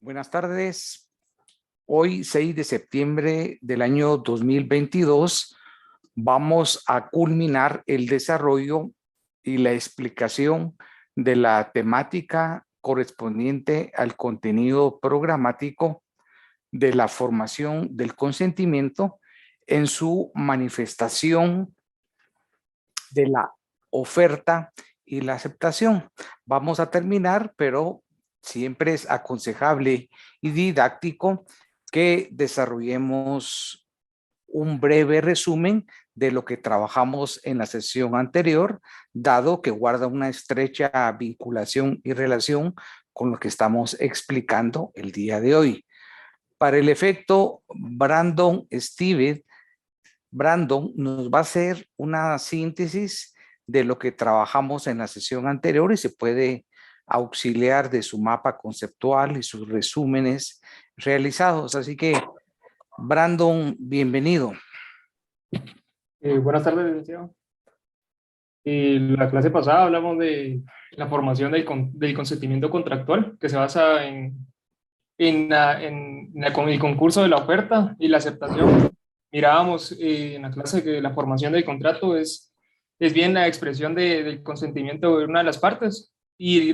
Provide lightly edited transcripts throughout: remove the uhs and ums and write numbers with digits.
Buenas tardes. Hoy, 6 de septiembre del año 2022, vamos a culminar el desarrollo y la explicación de la temática correspondiente al contenido programático de la formación del consentimiento en su manifestación de la oferta y la aceptación. Vamos a terminar, pero siempre es aconsejable y didáctico que desarrollemos un breve resumen de lo que trabajamos en la sesión anterior, dado que guarda una estrecha vinculación y relación con lo que estamos explicando el día de hoy. Para el efecto, Brandon nos va a hacer una síntesis de lo que trabajamos en la sesión anterior y se puede auxiliar de su mapa conceptual y sus resúmenes realizados. Así que, Brandon, bienvenido. Buenas tardes, licenciado. En la clase pasada hablamos de la formación del consentimiento contractual, que se basa con el concurso de la oferta y la aceptación. Mirábamos en la clase que la formación del contrato es bien la expresión del consentimiento de una de las partes y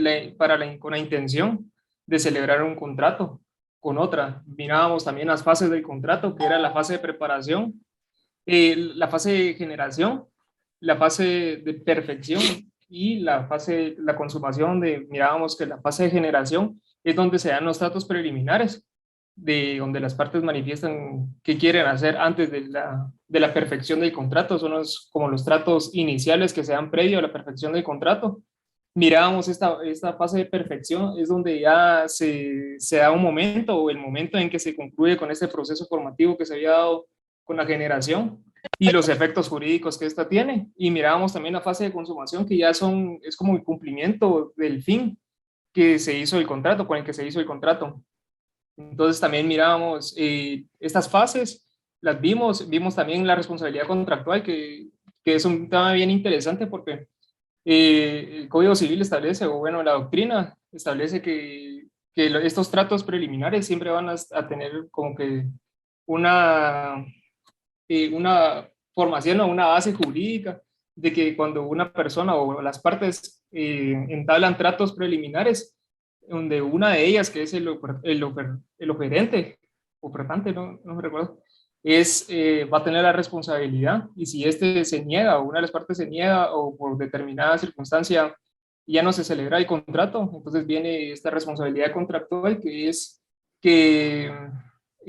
con la intención de celebrar un contrato con otra. Mirábamos también las fases del contrato, que era la fase de preparación, la fase de generación, la fase de perfección y la consumación. Mirábamos que la fase de generación es donde se dan los tratos preliminares, de donde las partes manifiestan qué quieren hacer antes de la perfección del contrato. Son como los tratos iniciales que se dan previo a la perfección del contrato. Mirábamos esta fase de perfección, es donde ya se da un momento, o el momento en que se concluye con este proceso formativo que se había dado con la generación y los efectos jurídicos que esta tiene. Y mirábamos también la fase de consumación, que ya es como el cumplimiento del fin que se hizo el contrato, con el que se hizo el contrato. Entonces también mirábamos estas fases, las vimos también la responsabilidad contractual, que es un tema bien interesante porque el Código Civil establece, o bueno, la doctrina establece que estos tratos preliminares siempre van a tener como que una formación o una base jurídica, de que cuando una persona o las partes entablan tratos preliminares, donde una de ellas, que es el oferente, ofertante, no me recuerdo, va a tener la responsabilidad, y si este se niega, o una de las partes se niega, o por determinada circunstancia ya no se celebra el contrato, entonces viene esta responsabilidad contractual, que es que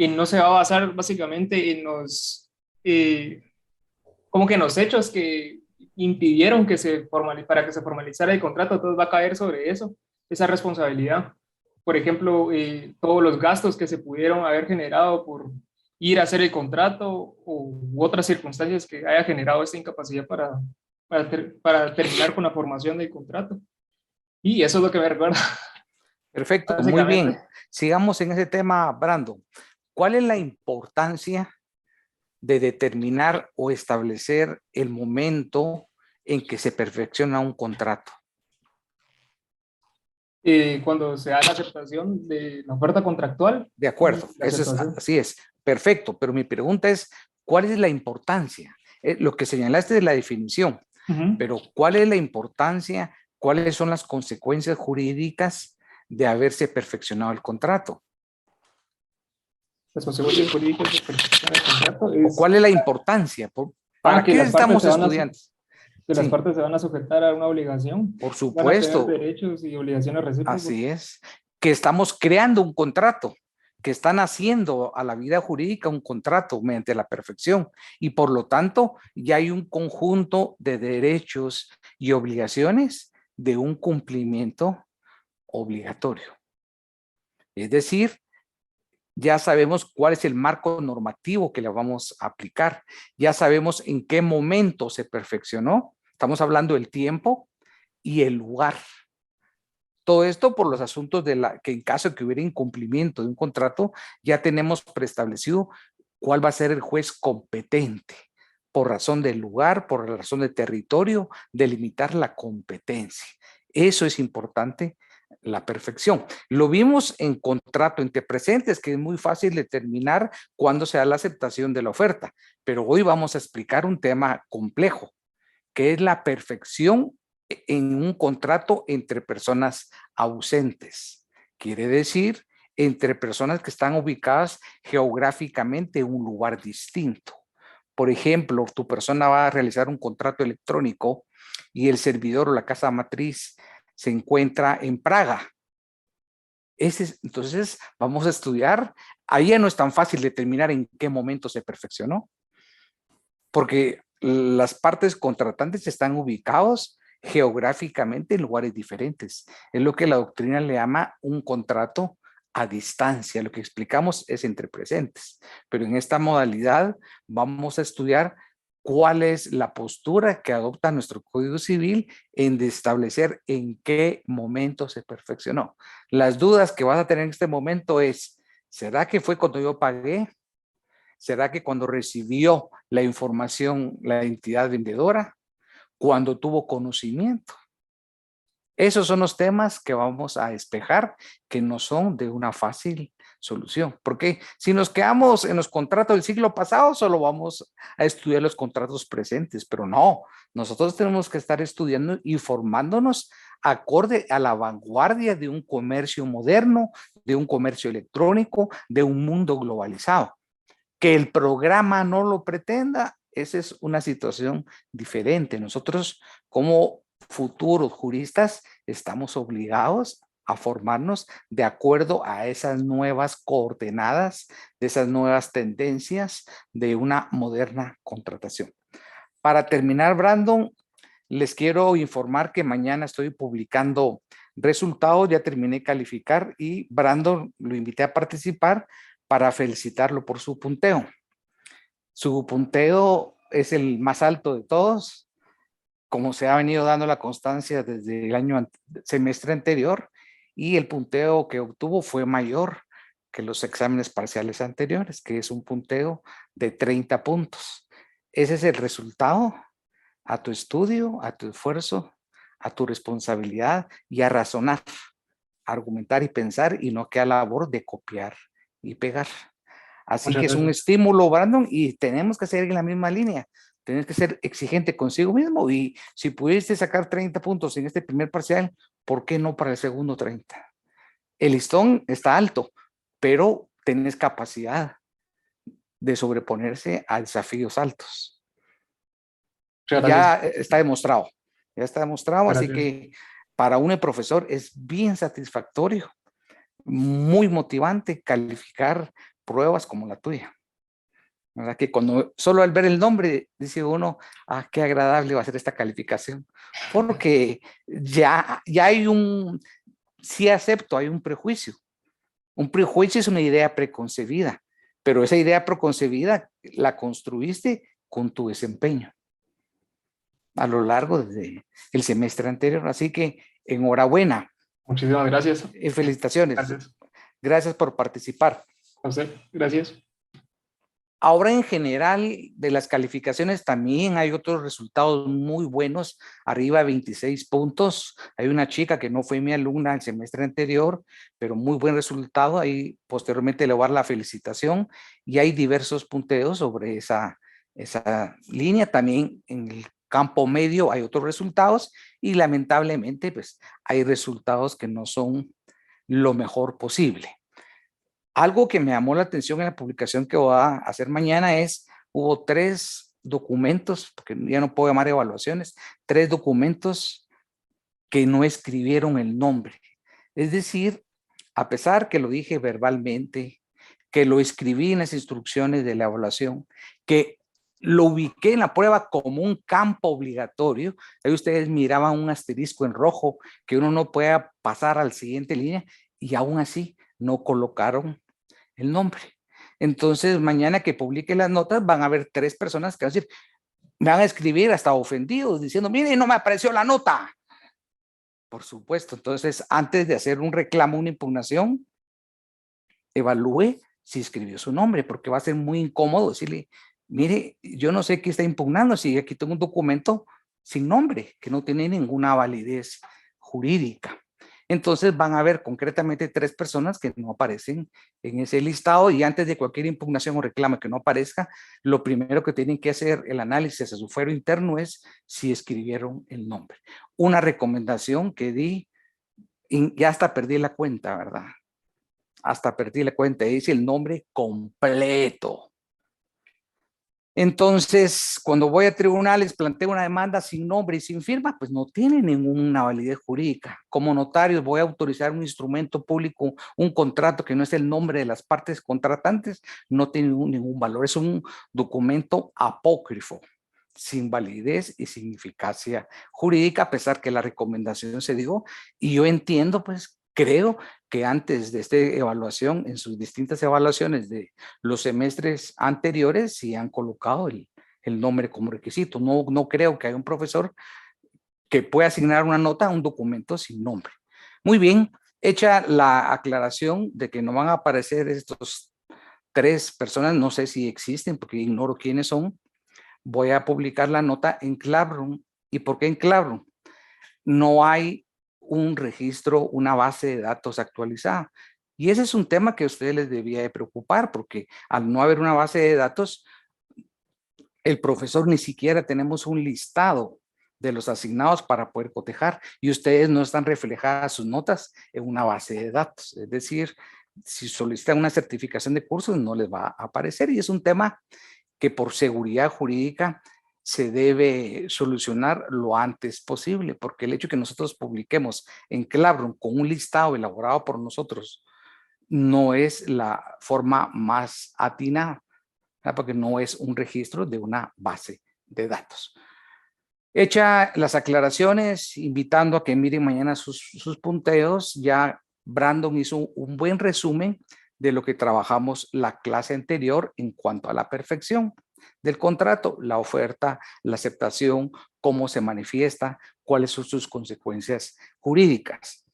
no se va a basar básicamente en como que en los hechos que impidieron para que se formalizara el contrato. Entonces va a caer sobre eso, esa responsabilidad. Por ejemplo, todos los gastos que se pudieron haber generado por ir a hacer el contrato, u otras circunstancias que haya generado esta incapacidad para terminar con la formación del contrato. Y eso es lo que me recuerda. Perfecto, muy bien. Sigamos en ese tema, Brandon. ¿Cuál es la importancia de determinar o establecer el momento en que se perfecciona un contrato? Cuando se da la aceptación de la oferta contractual. De acuerdo, así es, perfecto, pero mi pregunta es, ¿cuál es la importancia? Lo que señalaste de la definición, pero ¿cuál es la importancia? ¿Cuáles son las consecuencias jurídicas de haberse perfeccionado el contrato? Las consecuencias jurídicas de perfeccionar el contrato ¿O cuál es la importancia? ¿Para qué estamos estudiantes? Que las partes se van a sujetar a una obligación. Por supuesto. Van a tener derechos y obligaciones recíprocas. Así es. Que estamos creando un contrato, que están haciendo a la vida jurídica un contrato mediante la perfección, y por lo tanto ya hay un conjunto de derechos y obligaciones de un cumplimiento obligatorio. Es decir, ya sabemos cuál es el marco normativo que le vamos a aplicar, ya sabemos en qué momento se perfeccionó, estamos hablando del tiempo y el lugar. Todo esto por los asuntos que en caso de que hubiera incumplimiento de un contrato, ya tenemos preestablecido cuál va a ser el juez competente, por razón del lugar, por razón de territorio, delimitar la competencia. Eso es importante la perfección. Lo vimos en contrato entre presentes, que es muy fácil determinar cuándo se da la aceptación de la oferta, pero hoy vamos a explicar un tema complejo, que es la perfección en un contrato entre personas ausentes. Quiere decir, entre personas que están ubicadas geográficamente en un lugar distinto. Por ejemplo, tu persona va a realizar un contrato electrónico y el servidor o la casa matriz se encuentra en Praga. Entonces, vamos a estudiar. Ahí ya no es tan fácil determinar en qué momento se perfeccionó, porque las partes contratantes están ubicados geográficamente en lugares diferentes. Es lo que la doctrina le llama un contrato a distancia. Lo que explicamos es entre presentes, pero en esta modalidad vamos a estudiar cuál es la postura que adopta nuestro Código Civil en establecer en qué momento se perfeccionó. Las dudas que vas a tener en este momento es, ¿será que fue cuando yo pagué? ¿Será que cuando recibió la información la entidad vendedora? ¿Cuando tuvo conocimiento? Esos son los temas que vamos a despejar, que no son de una fácil solución. Porque si nos quedamos en los contratos del siglo pasado, solo vamos a estudiar los contratos presentes, pero no, nosotros tenemos que estar estudiando y formándonos acorde a la vanguardia de un comercio moderno, de un comercio electrónico, de un mundo globalizado. Que el programa no lo pretenda, esa es una situación diferente. Nosotros como futuros juristas estamos obligados a formarnos de acuerdo a esas nuevas coordenadas, de esas nuevas tendencias de una moderna contratación. Para terminar, Brandon, les quiero informar que mañana estoy publicando resultados, ya terminé de calificar y Brandon lo invité a participar para felicitarlo por su punteo. Su punteo es el más alto de todos, como se ha venido dando la constancia desde el semestre anterior, y el punteo que obtuvo fue mayor que los exámenes parciales anteriores, que es un punteo de 30 puntos. Ese es el resultado a tu estudio, a tu esfuerzo, a tu responsabilidad y a razonar, argumentar y pensar, y no que a la labor de copiar y pegar. Así Muchas que es un gracias. estímulo, Brandon, y tenemos que seguir en la misma línea. Tienes que ser exigente consigo mismo, y si pudiste sacar 30 puntos en este primer parcial, ¿por qué no para el segundo 30? El listón está alto, pero tenés capacidad de sobreponerse a desafíos altos. Muchas Ya gracias. está demostrado, así Gracias. que para un profesor es bien satisfactorio, muy motivante calificar pruebas como la tuya. ¿Verdad? Que cuando solo al ver el nombre dice uno, ah, qué agradable va a ser esta calificación, porque ya hay sí acepto, hay un prejuicio. Un prejuicio es una idea preconcebida, pero esa idea preconcebida la construiste con tu desempeño a lo largo del semestre anterior. Así que enhorabuena, Muchísimas gracias. felicitaciones. Gracias. Gracias por participar. A usted. Gracias. Ahora en general de las calificaciones también hay otros resultados muy buenos, arriba de 26 puntos. Hay una chica que no fue mi alumna el semestre anterior, pero muy buen resultado. Ahí posteriormente le voy a dar la felicitación, y hay diversos punteos sobre esa línea. También en el campo medio hay otros resultados, y lamentablemente pues hay resultados que no son lo mejor posible. Algo que me llamó la atención en la publicación que voy a hacer mañana es, hubo 3 documentos, porque ya no puedo llamar evaluaciones, 3 documentos que no escribieron el nombre. Es decir, a pesar que lo dije verbalmente, que lo escribí en las instrucciones de la evaluación, que lo ubiqué en la prueba como un campo obligatorio, ahí ustedes miraban un asterisco en rojo que uno no pueda pasar a la siguiente línea, y aún así no colocaron el nombre. Entonces, mañana que publique las notas, van a haber 3 personas que van a decir, me van a escribir hasta ofendidos, diciendo, mire, no me apareció la nota. Por supuesto, entonces, antes de hacer un reclamo, una impugnación, evalúe si escribió su nombre, porque va a ser muy incómodo decirle, mire, yo no sé qué está impugnando, si aquí tengo un documento sin nombre, que no tiene ninguna validez jurídica. Entonces van a haber concretamente 3 personas que no aparecen en ese listado, y antes de cualquier impugnación o reclamo que no aparezca, lo primero que tienen que hacer el análisis a su fuero interno es si escribieron el nombre. Una recomendación que di, y ya hasta perdí la cuenta, ¿verdad? Hasta perdí la cuenta, dice el nombre completo. Entonces, cuando voy a tribunales, planteo una demanda sin nombre y sin firma, pues no tiene ninguna validez jurídica. Como notario voy a autorizar un instrumento público, un contrato que no es el nombre de las partes contratantes, no tiene ningún valor. Es un documento apócrifo, sin validez y sin eficacia jurídica, a pesar que la recomendación se dio. Y yo entiendo, pues, creo que antes de esta evaluación, en sus distintas evaluaciones de los semestres anteriores, sí han colocado el nombre como requisito. No creo que haya un profesor que pueda asignar una nota a un documento sin nombre. Muy bien, hecha la aclaración de que no van a aparecer estos 3 personas, no sé si existen porque ignoro quiénes son, voy a publicar la nota en Classroom. ¿Y por qué en Classroom? No hay un registro, una base de datos actualizada. Y ese es un tema que a ustedes les debía de preocupar, porque al no haber una base de datos, el profesor ni siquiera tenemos un listado de los asignados para poder cotejar, y ustedes no están reflejadas sus notas en una base de datos. Es decir, si solicitan una certificación de cursos, no les va a aparecer, y es un tema que por seguridad jurídica se debe solucionar lo antes posible, porque el hecho de que nosotros publiquemos en Classroom con un listado elaborado por nosotros no es la forma más atinada, porque no es un registro de una base de datos. Hecha las aclaraciones, invitando a que miren mañana sus punteos, ya Brandon hizo un buen resumen de lo que trabajamos la clase anterior en cuanto a la perfección del contrato, la oferta, la aceptación, cómo se manifiesta, cuáles son sus consecuencias jurídicas.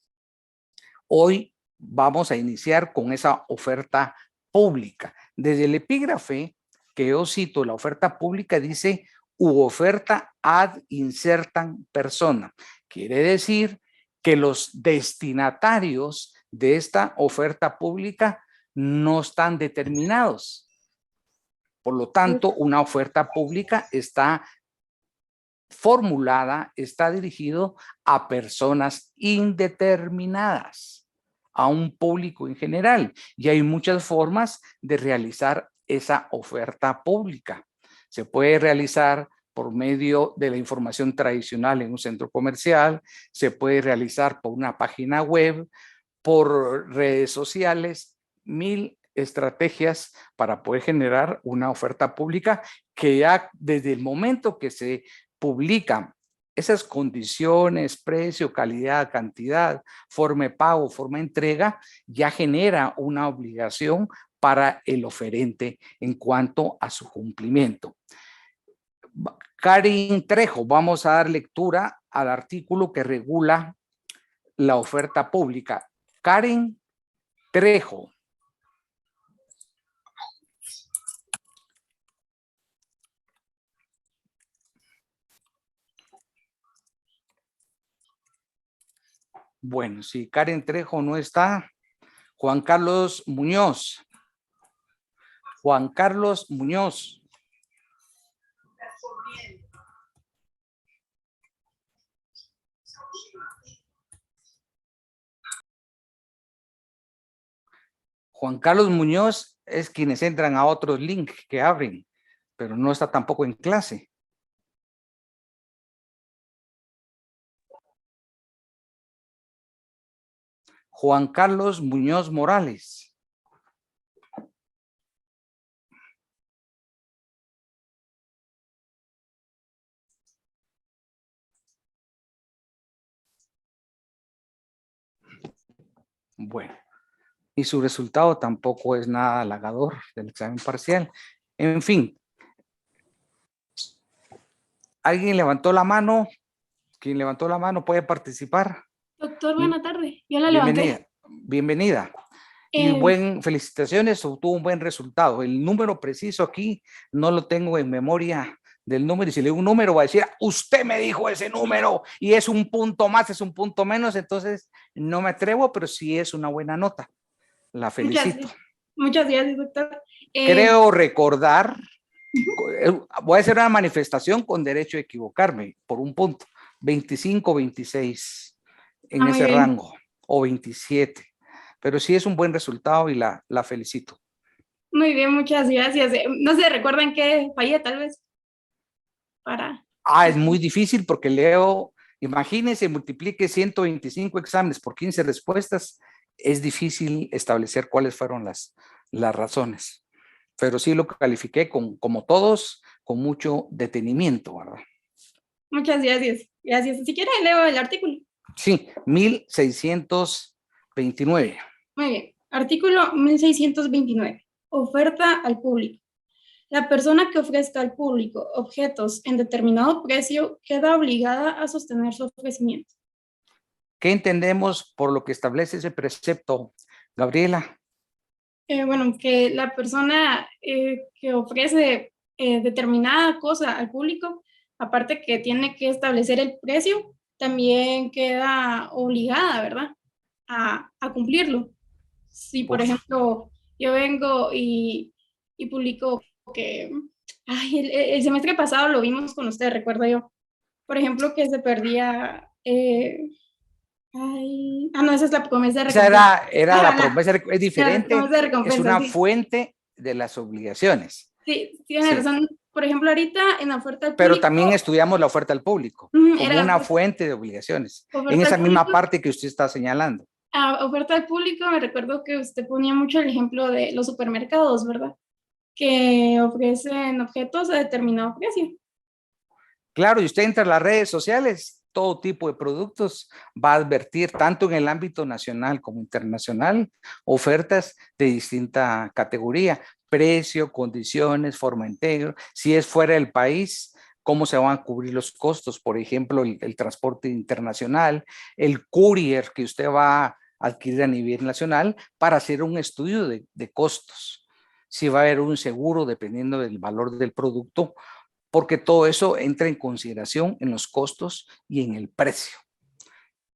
Hoy vamos a iniciar con esa oferta pública. Desde el epígrafe que yo cito, la oferta pública dice u oferta ad insertam persona. Quiere decir que los destinatarios de esta oferta pública no están determinados. Por lo tanto, una oferta pública está formulada, está dirigido a personas indeterminadas, a un público en general, y hay muchas formas de realizar esa oferta pública. Se puede realizar por medio de la información tradicional en un centro comercial, se puede realizar por una página web, por redes sociales, 1000 estrategias para poder generar una oferta pública que ya desde el momento que se publican esas condiciones, precio, calidad, cantidad, forma de pago, forma de entrega, ya genera una obligación para el oferente en cuanto a su cumplimiento. Karin Trejo, vamos a dar lectura al artículo que regula la oferta pública. Karin Trejo. Bueno, si Karen Trejo no está, Juan Carlos Muñoz. Juan Carlos Muñoz. Juan Carlos Muñoz es quienes entran a otros links que abren, pero no está tampoco en clase. Juan Carlos Muñoz Morales. Bueno, y su resultado tampoco es nada halagador del examen parcial. En fin, ¿alguien levantó la mano? Quien levantó la mano puede participar. Doctor, buena tarde. Yo la Bienvenida. levanté. Bienvenida. Y felicitaciones, obtuvo un buen resultado. El número preciso aquí no lo tengo en memoria del número, y si le digo un número va a decir, usted me dijo ese número y es un punto más, es un punto menos, entonces no me atrevo, pero sí es una buena nota. La felicito. Muchas gracias, doctor. Creo recordar, voy a hacer una manifestación con derecho a equivocarme por un punto, 25, 26 en ese rango, o 27, pero sí es un buen resultado y la felicito. Muy bien, muchas gracias. No sé, ¿recuerdan qué fallé tal vez? Es muy difícil porque Leo, imagínense, multiplique 125 exámenes por 15 respuestas, es difícil establecer cuáles fueron las razones, pero sí lo califiqué como todos, con mucho detenimiento, ¿verdad? Muchas gracias. Gracias. Si quieren, leo el artículo. Sí, 1629. Muy bien. Artículo 1629. Oferta al público. La persona que ofrezca al público objetos en determinado precio queda obligada a sostener su ofrecimiento. ¿Qué entendemos por lo que establece ese precepto, Gabriela? Bueno, que la persona que ofrece determinada cosa al público, aparte que tiene que establecer el precio, también queda obligada, ¿verdad? A cumplirlo. Si, por ejemplo, yo vengo y publico que, el semestre pasado lo vimos con usted, recuerdo yo, por ejemplo, que se perdía, no, esa es la promesa de recompensa. Esa era la promesa, es diferente, es una sí. Fuente de las obligaciones. Sí, tiene razón. Por ejemplo, ahorita en la oferta al Pero público, también estudiamos la oferta al público como una fuente de obligaciones, en esa misma parte que usted está señalando. Oferta al público, me recuerdo que usted ponía mucho el ejemplo de los supermercados, ¿verdad? Que ofrecen objetos a determinado precio. Claro, y usted entra a las redes sociales, todo tipo de productos va a advertir, tanto en el ámbito nacional como internacional, ofertas de distinta categoría, precio, condiciones, forma íntegra. Si es fuera del país, cómo se van a cubrir los costos, por ejemplo, el transporte internacional, el courier que usted va a adquirir a nivel nacional para hacer un estudio de costos. Si va a haber un seguro dependiendo del valor del producto, porque todo eso entra en consideración en los costos y en el precio.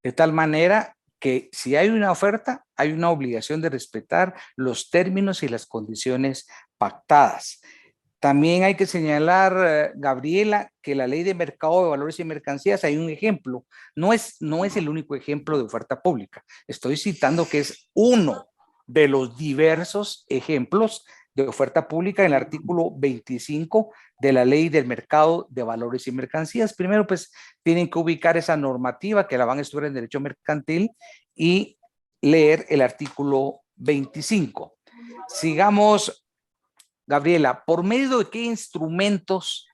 De tal manera que si hay una oferta, hay una obligación de respetar los términos y las condiciones pactadas. También hay que señalar, Gabriela, que la ley de mercado de valores y mercancías, hay un ejemplo, no es el único ejemplo de oferta pública. Estoy citando que es uno de los diversos ejemplos de oferta pública en el artículo 25 de la ley del mercado de valores y mercancías. Primero, pues, tienen que ubicar esa normativa que la van a estudiar en derecho mercantil y leer el artículo 25. Sigamos, Gabriela, ¿por medio de qué instrumentos,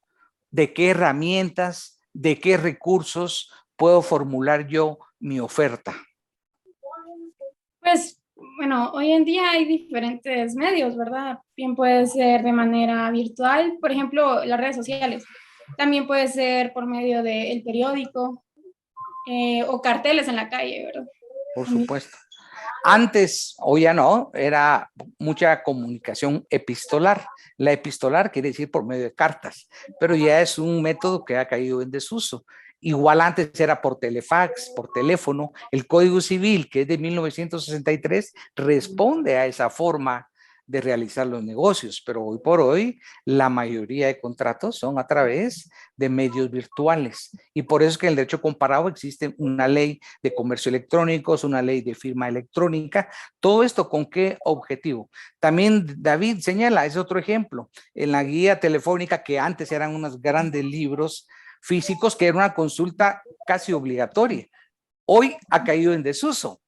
de qué herramientas, de qué recursos puedo formular yo mi oferta? Pues, bueno, hoy en día hay diferentes medios, ¿verdad? Bien puede ser de manera virtual, por ejemplo, las redes sociales. También puede ser por medio del periódico o carteles en la calle, ¿verdad? Por supuesto. Antes, hoy ya no, era mucha comunicación epistolar. La epistolar quiere decir por medio de cartas, pero ya es un método que ha caído en desuso. Igual antes era por telefax, por teléfono. El Código Civil, que es de 1963, responde a esa forma de realizar los negocios, pero hoy por hoy la mayoría de contratos son a través de medios virtuales, y por eso es que en el derecho comparado existe una ley de comercio electrónico, una ley de firma electrónica. Todo esto, ¿con qué objetivo? También David señala, es otro ejemplo, en la guía telefónica, que antes eran unos grandes libros físicos, que era una consulta casi obligatoria, hoy ha caído en desuso.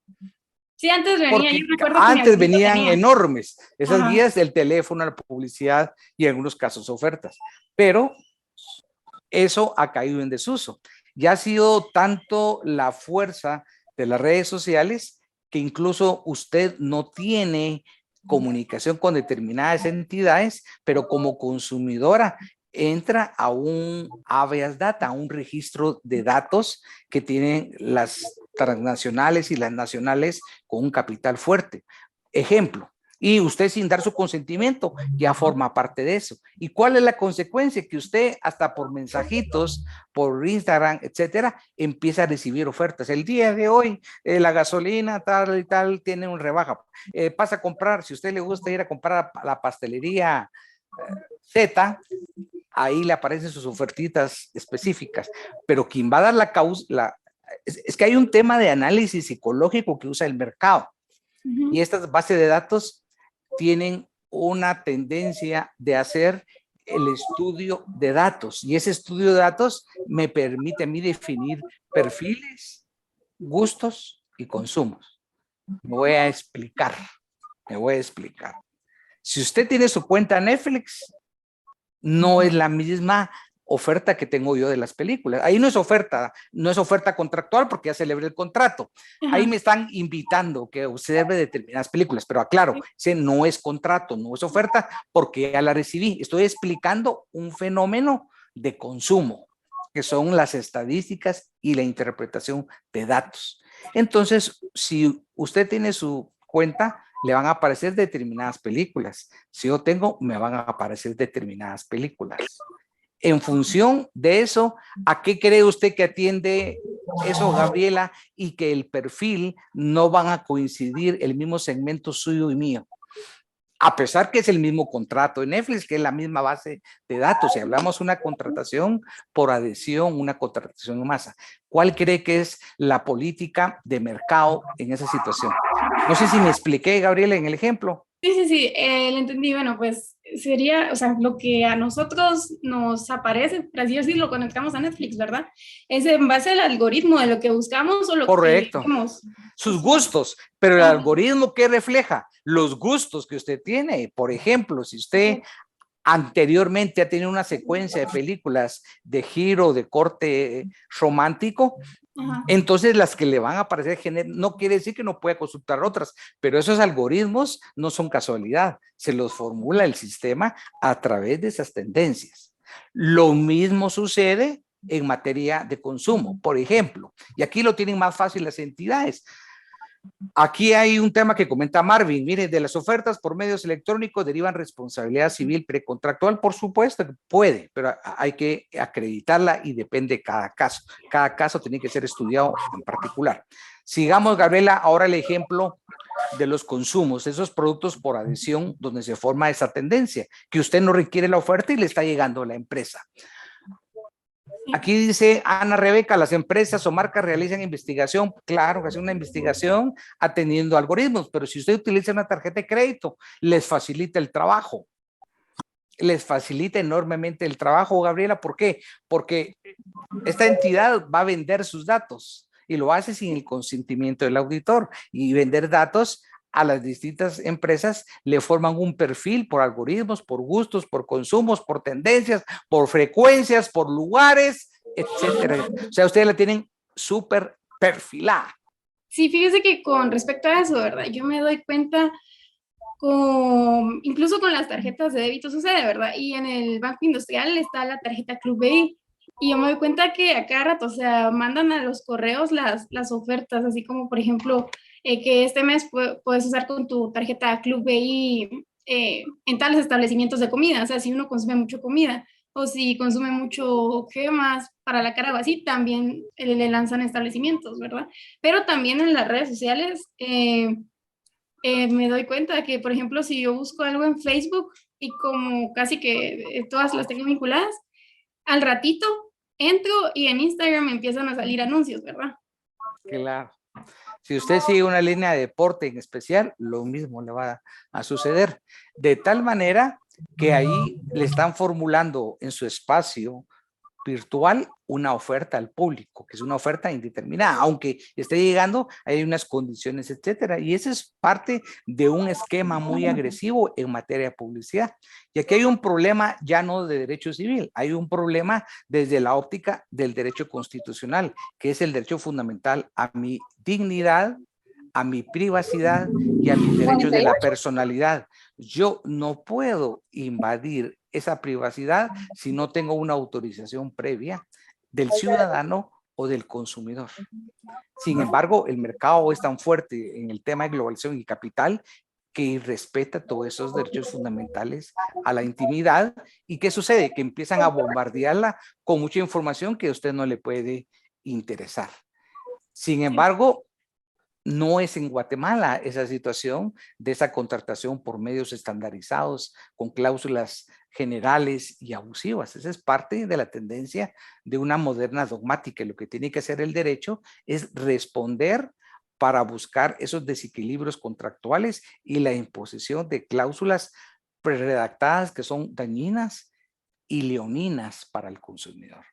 Sí, antes venía, porque yo recuerdo antes que venían enormes esas guías del teléfono, la publicidad y en algunos casos ofertas, pero eso ha caído en desuso. Ya ha sido tanto la fuerza de las redes sociales que incluso usted no tiene comunicación con determinadas entidades, pero como consumidora entra a un habeas data, a un registro de datos que tienen las transnacionales y las nacionales con un capital fuerte. Ejemplo, Y usted sin dar su consentimiento ya forma parte de eso. ¿Y cuál es la consecuencia? Que usted hasta por mensajitos, por Instagram, etcétera, empieza a recibir ofertas. El día de hoy la gasolina tal y tal tiene un rebaja. Pasa a comprar, si a usted le gusta ir a comprar a la pastelería Z, ahí le aparecen sus ofertitas específicas. Pero quien va a dar la causa, es que hay un tema de análisis psicológico que usa el mercado. Y estas bases de datos tienen una tendencia de hacer el estudio de datos, y ese estudio de datos me permite a mí definir perfiles, gustos y consumos. Me voy a explicar. Si usted tiene su cuenta Netflix, no es la misma oferta que tengo yo de las películas. Ahí no es oferta contractual porque ya celebré el contrato. Ahí me están invitando que observe determinadas películas, pero aclaro, ese no es contrato, no es oferta porque ya la recibí. Estoy explicando un fenómeno de consumo, que son las estadísticas y la interpretación de datos. Entonces, si usted tiene su cuenta, le van a aparecer determinadas películas. Si yo tengo, me van a aparecer determinadas películas. En función de eso, ¿a qué cree usted que atiende eso, Gabriela? Y que el perfil no van a coincidir el mismo segmento suyo y mío. A pesar que es el mismo contrato de Netflix, que es la misma base de datos. Si hablamos una contratación por adhesión, una contratación en masa, ¿cuál cree que es la política de mercado en esa situación? No sé si me expliqué, Gabriela, en el ejemplo. Sí, lo entendí. Bueno, pues sería, o sea, lo que a nosotros nos aparece, por así decirlo, conectamos a Netflix, ¿verdad? Es en base al algoritmo de lo que buscamos o lo Correcto. que vemos. Sus gustos, pero el algoritmo que refleja los gustos que usted tiene. Por ejemplo, si usted anteriormente ha tenido una secuencia de películas de giro, de corte romántico, entonces las que le van a aparecer no quiere decir que no pueda consultar otras, pero esos algoritmos no son casualidad, se los formula el sistema a través de esas tendencias. Lo mismo sucede en materia de consumo, por ejemplo, y aquí lo tienen más fácil las entidades. Aquí hay un tema que comenta Marvin. Mire, de las ofertas por medios electrónicos derivan responsabilidad civil precontractual. Por supuesto que puede, pero hay que acreditarla y depende de cada caso. Cada caso tiene que ser estudiado en particular. Sigamos, Gabriela, ahora el ejemplo de los consumos, esos productos por adhesión donde se forma esa tendencia, que usted no requiere la oferta y le está llegando a la empresa. Aquí dice Ana Rebeca, las empresas o marcas realizan investigación. Claro que hacen una investigación atendiendo algoritmos, pero si usted utiliza una tarjeta de crédito, les facilita el trabajo. Les facilita enormemente el trabajo, Gabriela. ¿Por qué? Porque esta entidad va a vender sus datos y lo hace sin el consentimiento del auditor, y vender datos a las distintas empresas le forman un perfil por algoritmos, por gustos, por consumos, por tendencias, por frecuencias, por lugares, etcétera. O sea, ustedes la tienen súper perfilada. Sí, fíjese que con respecto a eso, ¿verdad? Yo me doy cuenta incluso con las tarjetas de débito sucede, ¿verdad? Y en el Banco Industrial está la tarjeta Club BI. Y yo me doy cuenta que a cada rato, o sea, mandan a los correos las ofertas, así como, por ejemplo, que este mes puedes usar con tu tarjeta Club BI en tales establecimientos de comida, o sea, si uno consume mucho comida o si consume mucho gemas para la cara o así, también le lanzan establecimientos, ¿verdad? Pero también en las redes sociales me doy cuenta que, por ejemplo, si yo busco algo en Facebook y como casi que todas las tengo vinculadas, al ratito entro y en Instagram me empiezan a salir anuncios, ¿verdad? Claro. Si usted sigue una línea de deporte en especial, lo mismo le va a suceder. De tal manera que ahí le están formulando en su espacio virtual una oferta al público, que es una oferta indeterminada, aunque esté llegando, hay unas condiciones, etcétera, y ese es parte de un esquema muy agresivo en materia de publicidad. Y aquí hay un problema ya no de derecho civil, hay un problema desde la óptica del derecho constitucional, que es el derecho fundamental a mi dignidad, a mi privacidad y a mis derechos de la personalidad. Yo no puedo invadir esa privacidad si no tengo una autorización previa del ciudadano o del consumidor. Sin embargo, el mercado es tan fuerte en el tema de globalización y capital que respeta todos esos derechos fundamentales a la intimidad. ¿Y qué sucede? Que empiezan a bombardearla con mucha información que a usted no le puede interesar. Sin embargo, no es en Guatemala esa situación de esa contratación por medios estandarizados con cláusulas generales y abusivas. Esa es parte de la tendencia de una moderna dogmática. Y lo que tiene que hacer el derecho es responder para buscar esos desequilibrios contractuales y la imposición de cláusulas preredactadas que son dañinas y leoninas para el consumidor.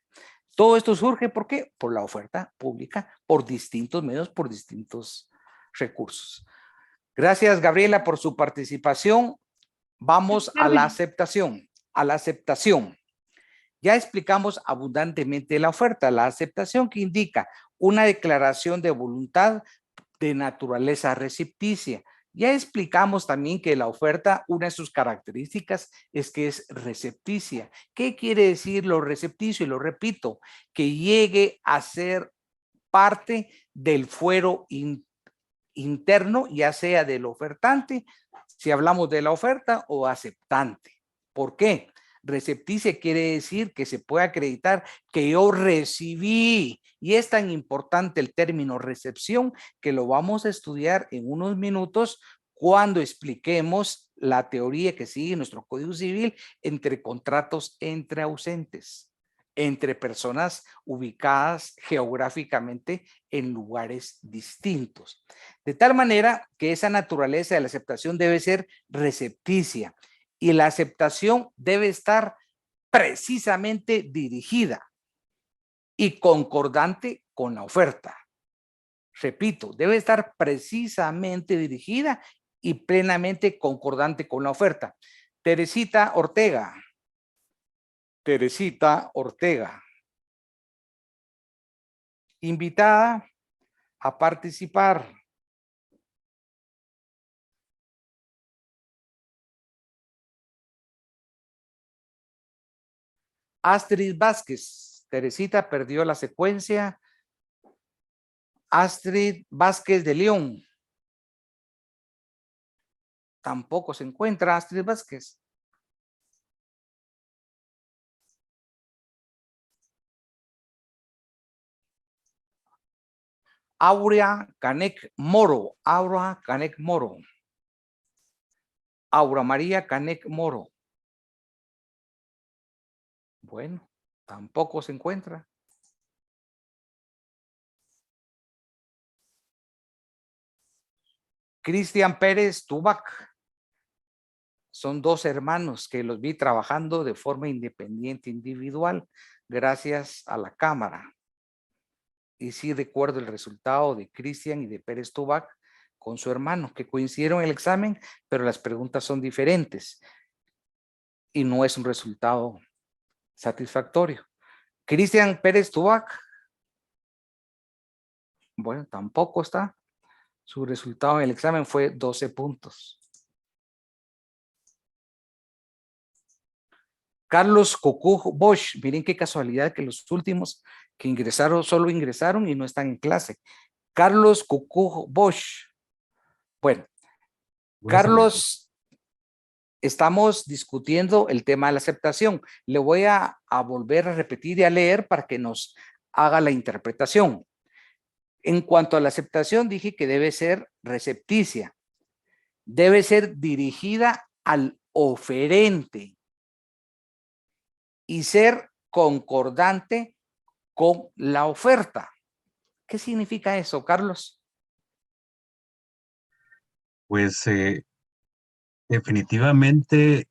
Todo esto surge, ¿por qué? Por la oferta pública, por distintos medios, por distintos recursos. Gracias, Gabriela, por su participación. Vamos a la aceptación. A la aceptación. Ya explicamos abundantemente la oferta. La aceptación que indica una declaración de voluntad de naturaleza recepticia. Ya explicamos también que la oferta, una de sus características es que es recepticia. ¿Qué quiere decir lo recepticio? Y lo repito, que llegue a ser parte del fuero interno, ya sea del ofertante, si hablamos de la oferta, o aceptante. ¿Por qué? Recepticia quiere decir que se puede acreditar que yo recibí, y es tan importante el término recepción que lo vamos a estudiar en unos minutos cuando expliquemos la teoría que sigue nuestro Código Civil entre contratos entre ausentes, entre personas ubicadas geográficamente en lugares distintos. De tal manera que esa naturaleza de la aceptación debe ser recepticia. Y la aceptación debe estar precisamente dirigida y concordante con la oferta. Repito, debe estar precisamente dirigida y plenamente concordante con la oferta. Teresita Ortega. Teresita Ortega. Invitada a participar. Astrid Vázquez. Teresita perdió la secuencia. Astrid Vázquez de León. Tampoco se encuentra Astrid Vázquez. Aurea Canec Moro. Aura Canec Moro. Aura María Canec Moro. Bueno, tampoco se encuentra. Cristian Pérez Tubac. Son dos hermanos que los vi trabajando de forma independiente, individual, gracias a la cámara. Y sí recuerdo el resultado de Cristian y de Pérez Tubac con su hermano, que coincidieron en el examen, pero las preguntas son diferentes. Y no es un resultado satisfactorio. Cristian Pérez Tubac. Bueno, tampoco está. Su resultado en el examen fue 12 puntos. Carlos Cocujo Bosch. Miren qué casualidad que los últimos que ingresaron solo ingresaron y no están en clase. Carlos Cocujo Bosch. Bueno, Carlos, estamos discutiendo el tema de la aceptación. Le voy a volver a repetir y a leer para que nos haga la interpretación. En cuanto a la aceptación, dije que debe ser recepticia. Debe ser dirigida al oferente y ser concordante con la oferta. ¿Qué significa eso, Carlos? Pues definitivamente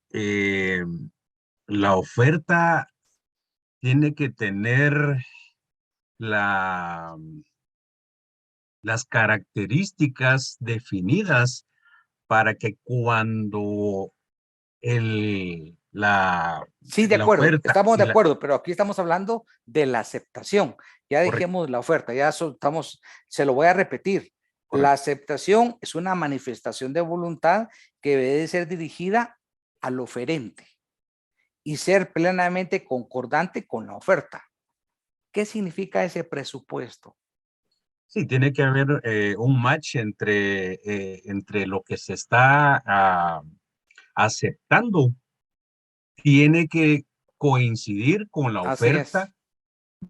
la oferta tiene que tener las características definidas para que cuando Sí, de acuerdo, oferta, estamos si de acuerdo, pero aquí estamos hablando de la aceptación. Ya Correcto. dejemos la oferta, ya soltamos, se lo voy a repetir. Correcto. La aceptación es una manifestación de voluntad que debe ser dirigida al oferente y ser plenamente concordante con la oferta. ¿Qué significa ese presupuesto? Sí, tiene que haber un match entre lo que se está aceptando. Tiene que coincidir con la Así oferta,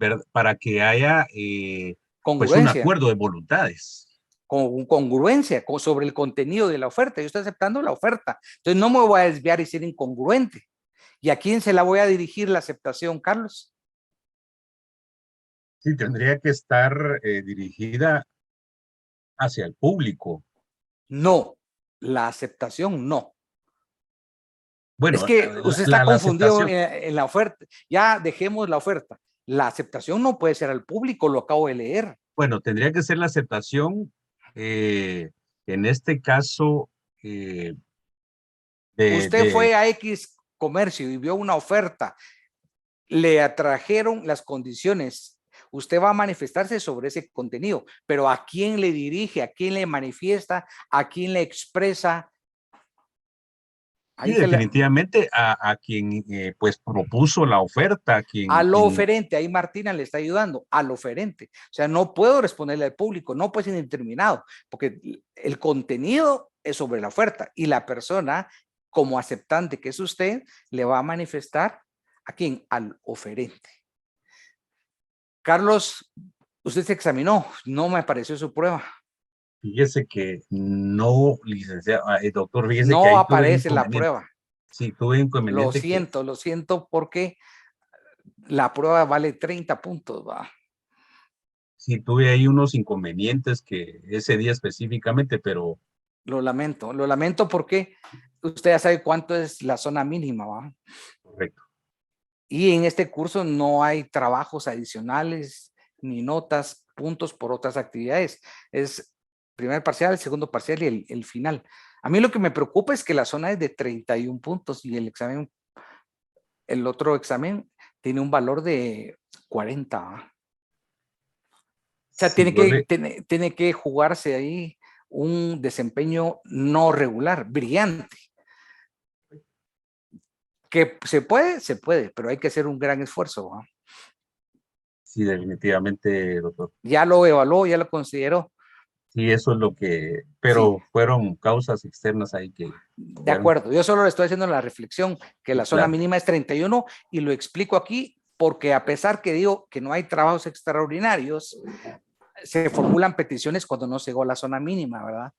es. para que haya pues un Congruencia. acuerdo de voluntades. Con congruencia sobre el contenido de la oferta. Yo estoy aceptando la oferta. Entonces no me voy a desviar y ser incongruente. ¿Y a quién se la voy a dirigir la aceptación, Carlos? Sí, tendría que estar dirigida hacia el público. No, la aceptación no. Es Bueno, que usted está la confundido aceptación, en la oferta. Ya dejemos la oferta. La aceptación no puede ser al público, lo acabo de leer. bueno, tendría que ser la aceptación, en este caso, eh, Usted de fue a X comercio y vio una oferta, le atrajeron las condiciones. Usted va a manifestarse sobre ese contenido, pero ¿a quién le dirige? ¿A quién le manifiesta? ¿A quién le expresa? sí, Ahí se le, definitivamente a quien pues propuso la oferta, a lo oferente, ahí Martina le está ayudando, al oferente. O sea, no puedo responderle al público, no puede ser indeterminado, porque el contenido es sobre la oferta y la persona, como aceptante que es usted, le va a manifestar a quién, al oferente. Carlos, usted se examinó, no me apareció su prueba. fíjese que no, licenciado, doctor, fíjese que No ahí tuve un aparece la inconveniente. prueba. Sí, tuve un inconveniente que Lo siento porque la prueba vale 30 puntos, va. sí tuve ahí unos inconvenientes que ese día específicamente, pero Lo lamento porque usted ya sabe cuánto es la zona mínima, ¿va? correcto. Y en este curso no hay trabajos adicionales ni notas, puntos por otras actividades. Es primer parcial, segundo parcial y el final. A mí lo que me preocupa es que la zona es de 31 puntos y el otro examen tiene un valor de 40, ¿va? O sea, Sí, tiene que jugarse ahí un desempeño no regular, brillante. Que se puede, pero hay que hacer un gran esfuerzo, ¿va? sí, definitivamente, doctor. Ya lo evaluó, ya lo consideró. Sí, eso es lo que, Sí, pero fueron causas externas ahí que de fueron, acuerdo. Yo solo le estoy haciendo la reflexión que sí, la zona claro, mínima es 31 y lo explico aquí porque a pesar que digo que no hay trabajos extraordinarios, se formulan peticiones cuando no se llegó a la zona mínima, ¿verdad?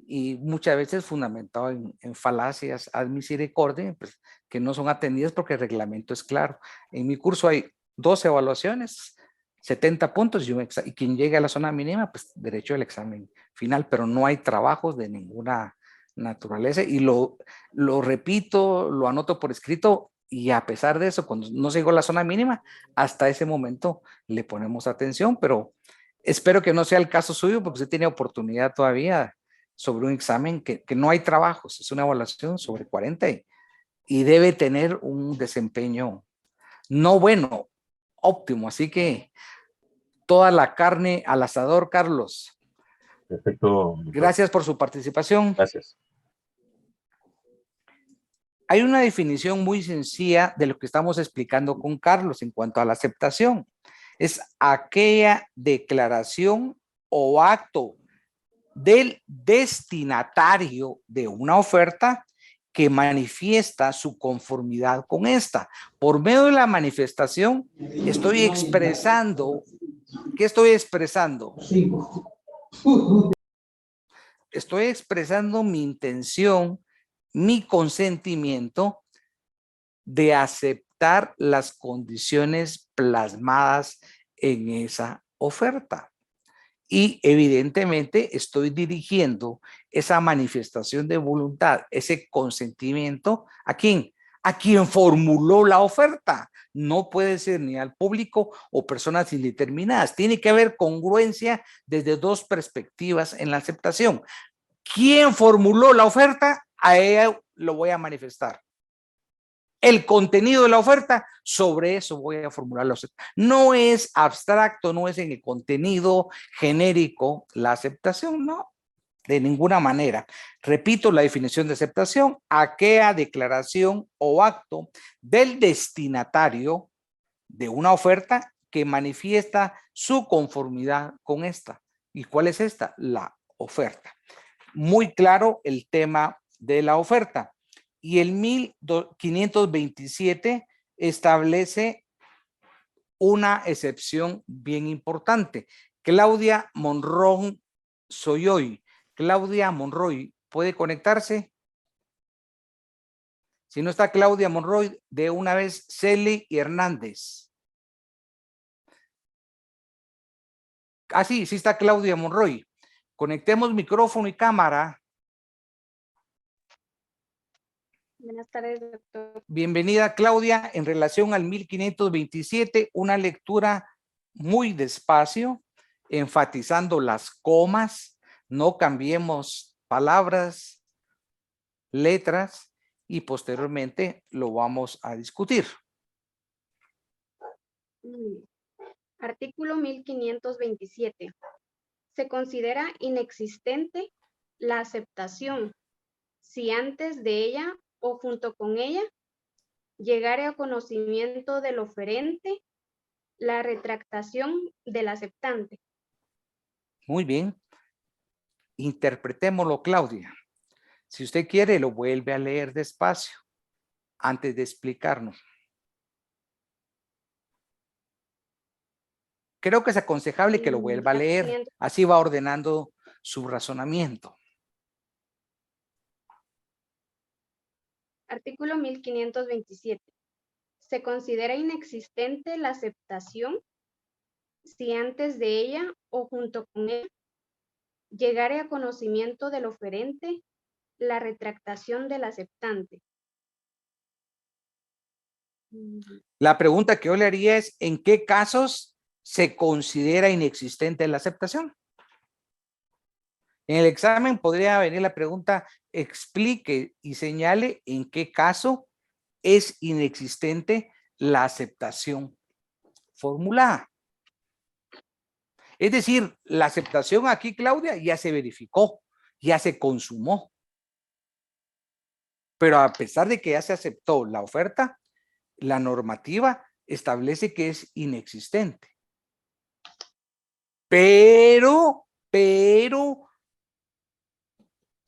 Y muchas veces fundamentado en falacias ad misericordia, pues, que no son atendidas porque el reglamento es claro. En mi curso hay 2 evaluaciones, 70 puntos y quien llegue a la zona mínima, pues derecho al examen final, pero no hay trabajos de ninguna naturaleza y lo repito, lo anoto por escrito y a pesar de eso, cuando no se llegó a la zona mínima, hasta ese momento le ponemos atención, pero espero que no sea el caso suyo porque usted tiene oportunidad todavía sobre un examen que no hay trabajos, es una evaluación sobre 40 y debe tener un desempeño no bueno, óptimo. Así que toda la carne al asador, Carlos. perfecto, doctor. Gracias por su participación. Gracias. Hay una definición muy sencilla de lo que estamos explicando con Carlos en cuanto a la aceptación. Es aquella declaración o acto del destinatario de una oferta que manifiesta su conformidad con esta. Por medio de la manifestación, estoy expresando, ¿qué estoy expresando? Estoy expresando mi intención, mi consentimiento de aceptar las condiciones plasmadas en esa oferta. Y evidentemente estoy dirigiendo esa manifestación de voluntad, ese consentimiento, ¿a quién? A quien formuló la oferta. No puede ser ni al público o personas indeterminadas. Tiene que haber congruencia desde 2 perspectivas en la aceptación. ¿Quién formuló la oferta? A ella lo voy a manifestar. El contenido de la oferta, sobre eso voy a formular la oferta. No es abstracto, no es en el contenido genérico la aceptación, no, de ninguna manera. Repito la definición de aceptación: aquella declaración o acto del destinatario de una oferta que manifiesta su conformidad con esta. ¿Y cuál es esta? La oferta. Muy claro el tema de la oferta. Y el 1527 establece una excepción bien importante. Claudia Monroy Soyoy. Claudia Monroy, ¿puede conectarse? Si no está Claudia Monroy, de una vez Celi Hernández. Ah, sí, sí está Claudia Monroy. Conectemos micrófono y cámara. Buenas tardes, doctor. Bienvenida, Claudia. En relación al 1527, una lectura muy despacio, enfatizando las comas, no cambiemos palabras, letras, y posteriormente lo vamos a discutir. Artículo 1527. Se considera inexistente la aceptación si antes de ella o junto con ella llegare a conocimiento del oferente la retractación del aceptante. Muy bien. Interpretémoslo, Claudia. Si usted quiere, lo vuelve a leer despacio antes de explicarnos. Creo que es aconsejable que lo vuelva a leer. Así va ordenando su razonamiento. Artículo 1527. Se considera inexistente la aceptación si antes de ella o junto con ella llegare a conocimiento del oferente la retractación del aceptante. La pregunta que yo le haría es, ¿en qué casos se considera inexistente la aceptación? En el examen podría venir la pregunta, explique y señale en qué caso es inexistente la aceptación formulada. Es decir, la aceptación aquí, Claudia, ya se verificó, ya se consumó. Pero a pesar de que ya se aceptó la oferta, la normativa establece que es inexistente. Pero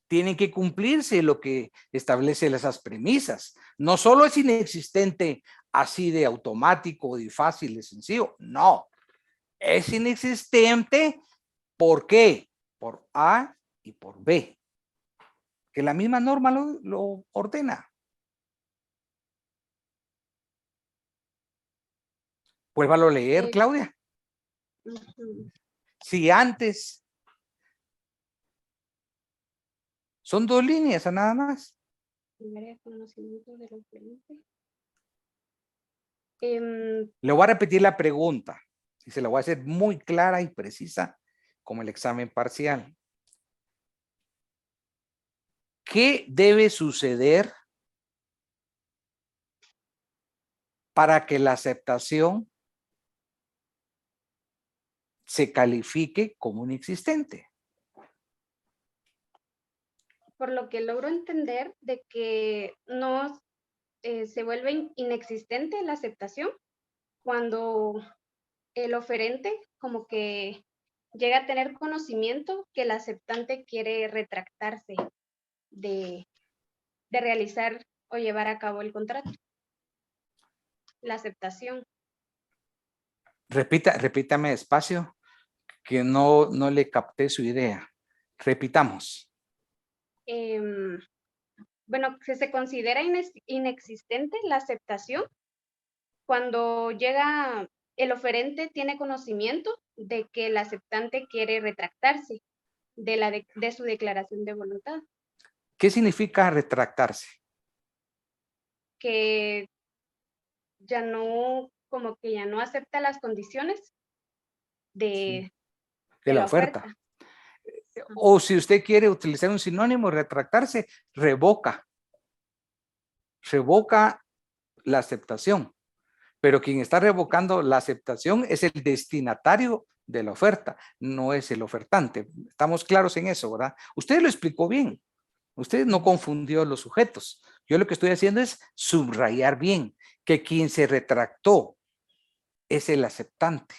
tienen que cumplirse lo que establece esas premisas. No solo es inexistente así de automático, de fácil, de sencillo. No, es inexistente. ¿Por qué? Por A y por B. Que la misma norma lo ordena. Vuélvalo a leer, Claudia. Si antes son 2 líneas, nada más. Le voy a repetir la pregunta y se la voy a hacer muy clara y precisa como el examen parcial. ¿Qué debe suceder para que la aceptación se califique como inexistente? Por lo que logro entender de que no se vuelve inexistente la aceptación cuando el oferente como que llega a tener conocimiento que el aceptante quiere retractarse de realizar o llevar a cabo el contrato. La aceptación. Repítame despacio, que no le capté su idea. Repitamos. Bueno, se considera inexistente la aceptación cuando llega el oferente, tiene conocimiento de que el aceptante quiere retractarse de su declaración de voluntad. ¿Qué significa retractarse? Que ya no, como que ya no acepta las condiciones de la oferta. O si usted quiere utilizar un sinónimo, retractarse, revoca la aceptación. Pero quien está revocando la aceptación es el destinatario de la oferta, no es el ofertante. Estamos claros en eso, ¿verdad? Usted lo explicó bien. Usted no confundió los sujetos. Yo lo que estoy haciendo es subrayar bien que quien se retractó es el aceptante.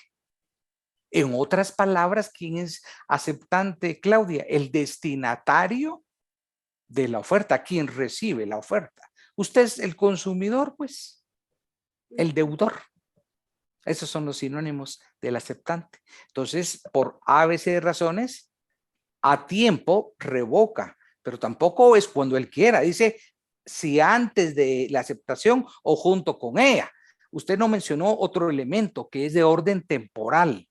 En otras palabras, ¿quién es aceptante, Claudia? El destinatario de la oferta, quien recibe la oferta. Usted es el consumidor, pues, el deudor. Esos son los sinónimos del aceptante. Entonces, por ABC de razones, a tiempo revoca, pero tampoco es cuando él quiera. Dice, si antes de la aceptación o junto con ella. Usted no mencionó otro elemento que es de orden temporal.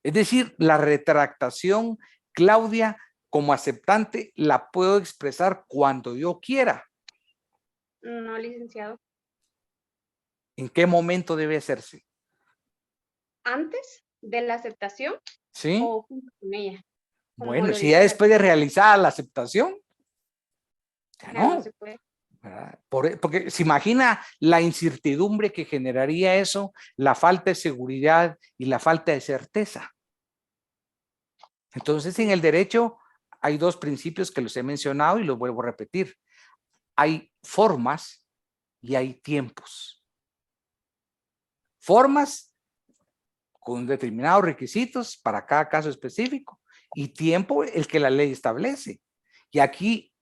Es decir, la retractación, Claudia, como aceptante, la puedo expresar cuando yo quiera. No, licenciado. ¿En qué momento debe hacerse? ¿Antes de la aceptación ¿Sí? o junto con ella? Como Bueno, lo si dice ya la- después de realizar la aceptación, ya ya no no. se puede. ¿Verdad? Porque se imagina la incertidumbre que generaría eso, la falta de seguridad y la falta de certeza. Entonces, en el derecho hay dos principios que los he mencionado y los vuelvo a repetir. Hay formas y hay tiempos. Formas con determinados requisitos para cada caso específico y tiempo el que la ley establece. Y aquí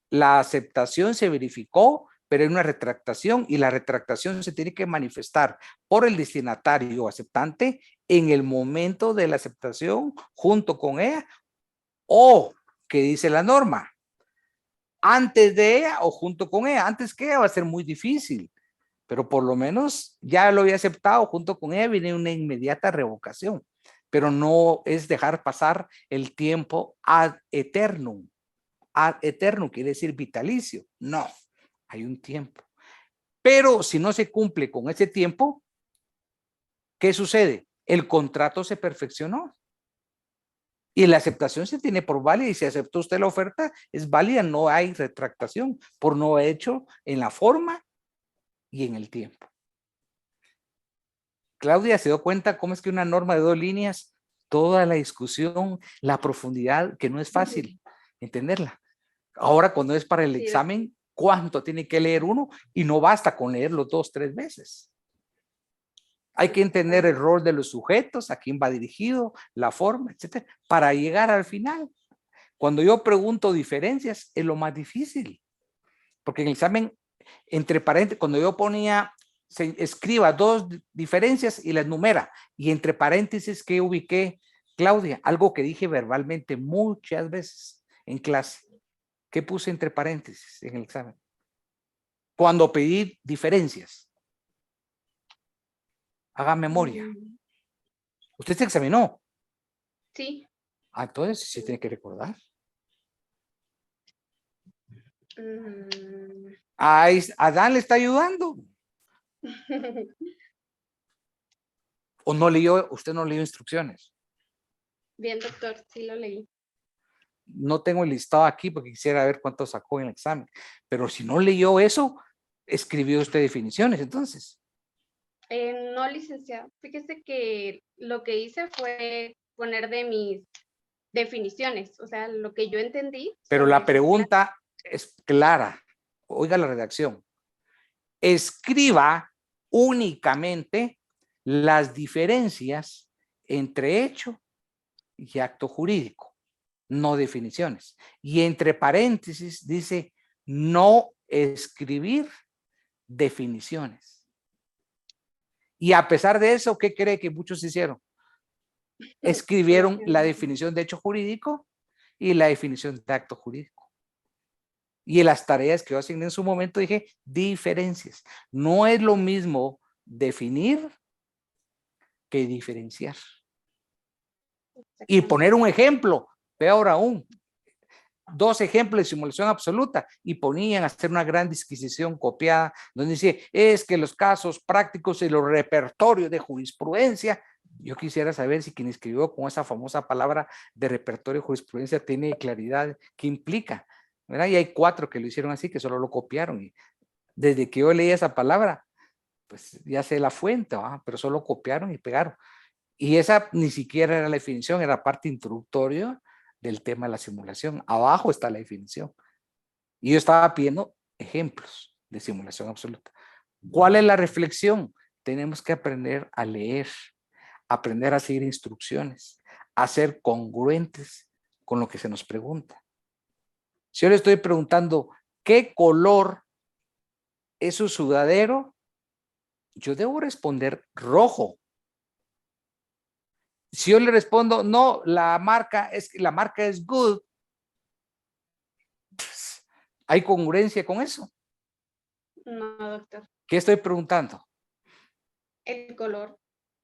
la aceptación se verificó, pero hay una retractación y la retractación se tiene que manifestar por el destinatario aceptante en el momento de la aceptación junto con ella o, que dice la norma, antes de ella o junto con ella. Antes que ella va a ser muy difícil, pero por lo menos ya lo había aceptado junto con ella, viene una inmediata revocación, pero no es dejar pasar el tiempo ad eternum. Ad eternum quiere decir vitalicio. No, hay un tiempo. Pero si no se cumple con ese tiempo, ¿qué sucede? El contrato se perfeccionó y la aceptación se tiene por válida y si aceptó usted la oferta, es válida, no hay retractación por no hecho en la forma y en el tiempo. Claudia, ¿se dio cuenta cómo es que una norma de 2 líneas, toda la discusión, la profundidad, que no es fácil entenderla? Ahora, cuando es para el Sí, examen, ¿cuánto tiene que leer uno? Y no basta con leerlo 2, 3 veces. Hay que entender el rol de los sujetos, a quién va dirigido, la forma, etcétera, para llegar al final. Cuando yo pregunto diferencias, es lo más difícil. Porque en el examen, entre paréntesis, cuando yo ponía, se escriba 2 diferencias y las numera. Y entre paréntesis, ¿qué ubiqué, Claudia? Algo que dije verbalmente muchas veces en clase. ¿Qué puse entre paréntesis en el examen? Cuando pedí diferencias. Haga memoria. ¿Usted se examinó? Sí. Ah, entonces sí tiene que recordar. Adán le está ayudando. ¿O no leyó? ¿Usted no leyó instrucciones? Bien, doctor, sí lo leí. No tengo el listado aquí porque quisiera ver cuánto sacó en el examen. Pero si no leyó eso, escribió usted definiciones entonces. No, licenciado. Fíjese que lo que hice fue poner de mis definiciones, o sea, lo que yo entendí. Pero sobre la sus pregunta es clara. Oiga la redacción. Escriba únicamente las diferencias entre hecho y acto jurídico, no definiciones. Y entre paréntesis dice no escribir definiciones. Y a pesar de eso, ¿qué cree que muchos hicieron? Escribieron la definición de hecho jurídico y la definición de acto jurídico. Y en las tareas que yo asigné en su momento dije diferencias. No es lo mismo definir que diferenciar. Y poner un ejemplo, peor aún, 2 ejemplos de simulación absoluta y ponían a hacer una gran disquisición copiada donde dice, es que los casos prácticos y los repertorios de jurisprudencia. Yo quisiera saber si quien escribió con esa famosa palabra de repertorio de jurisprudencia tiene claridad qué implica, ¿verdad? Y hay 4 que lo hicieron así, que solo lo copiaron. Y desde que yo leí esa palabra, pues ya sé la fuente, ¿verdad? Pero solo copiaron y pegaron. Y esa ni siquiera era la definición, era parte introductoria del tema de la simulación. Abajo está la definición. Y yo estaba pidiendo ejemplos de simulación absoluta. ¿Cuál es la reflexión? Tenemos que aprender a leer, aprender a seguir instrucciones, a ser congruentes con lo que se nos pregunta. Si yo le estoy preguntando, ¿qué color es su sudadero? Yo debo responder rojo. Si yo le respondo, no, la marca es good, pues, ¿hay congruencia con eso? No, doctor. ¿Qué estoy preguntando? El color.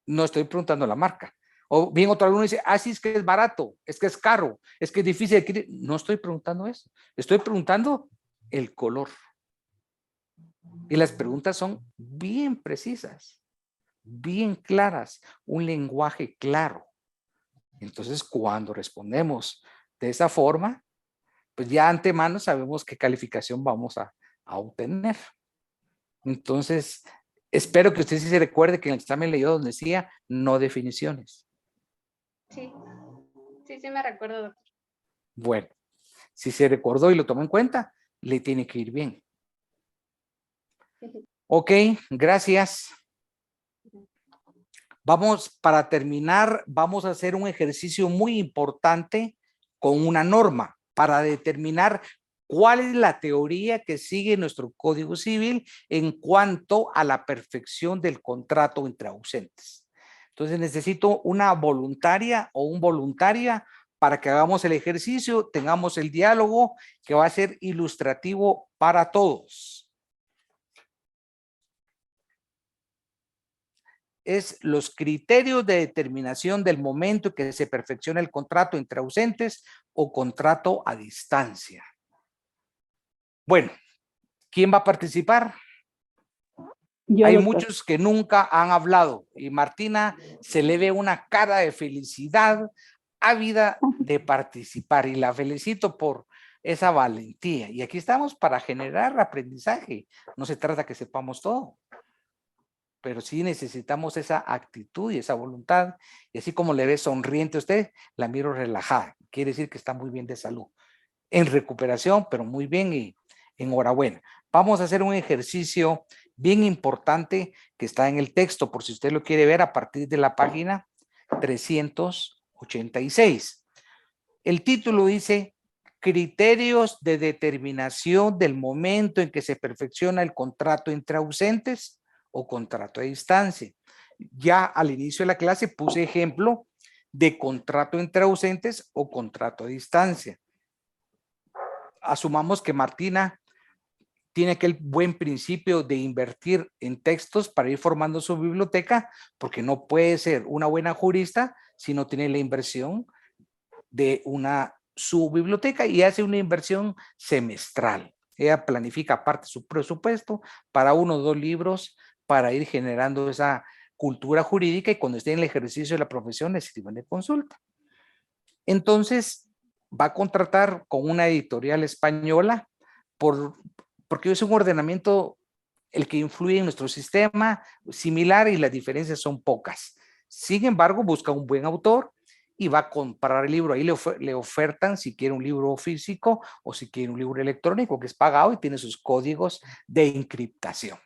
No estoy preguntando la marca. O bien otro alumno dice, sí, es que es barato, es que es caro, es que es difícil de adquirir. No estoy preguntando eso. Estoy preguntando el color. Y las preguntas son bien precisas, bien claras, un lenguaje claro. Entonces, cuando respondemos de esa forma, pues ya antemano sabemos qué calificación vamos a obtener. Entonces, espero que usted sí se recuerde que en el examen leyó donde decía no definiciones. Sí, sí me recuerdo, doctor. Bueno, si se recordó y lo tomó en cuenta, le tiene que ir bien. Ok, gracias. Para terminar, vamos a hacer un ejercicio muy importante con una norma para determinar cuál es la teoría que sigue nuestro Código Civil en cuanto a la perfección del contrato entre ausentes. Entonces necesito una voluntaria o un voluntaria para que hagamos el ejercicio, tengamos el diálogo que va a ser ilustrativo para todos. Es los criterios de determinación del momento en que se perfecciona el contrato entre ausentes o contrato a distancia. Bueno, ¿quién va a participar? Hay muchos que nunca han hablado y Martina se le ve una cara de felicidad, ávida de participar y la felicito por esa valentía. Y aquí estamos para generar aprendizaje. No se trata que sepamos todo, pero sí necesitamos esa actitud y esa voluntad. Y así como le ve sonriente a usted, la miro relajada. Quiere decir que está muy bien de salud. En recuperación, pero muy bien y enhorabuena. Vamos a hacer un ejercicio bien importante que está en el texto, por si usted lo quiere ver a partir de la página 386. El título dice criterios de determinación del momento en que se perfecciona el contrato entre ausentes o contrato a distancia. Ya al inicio de la clase puse ejemplo de contrato entre ausentes o contrato a distancia. Asumamos que Martina tiene aquel buen principio de invertir en textos para ir formando su biblioteca, porque no puede ser una buena jurista si no tiene la inversión de su biblioteca y hace una inversión semestral. Ella planifica aparte su presupuesto para 1 o 2 libros para ir generando esa cultura jurídica y cuando esté en el ejercicio de la profesión le sirven de consulta. Entonces va a contratar con una editorial española porque es un ordenamiento el que influye en nuestro sistema similar y las diferencias son pocas. Sin embargo, busca un buen autor y va a comprar el libro. Ahí le ofertan si quiere un libro físico o si quiere un libro electrónico que es pagado y tiene sus códigos de encriptación.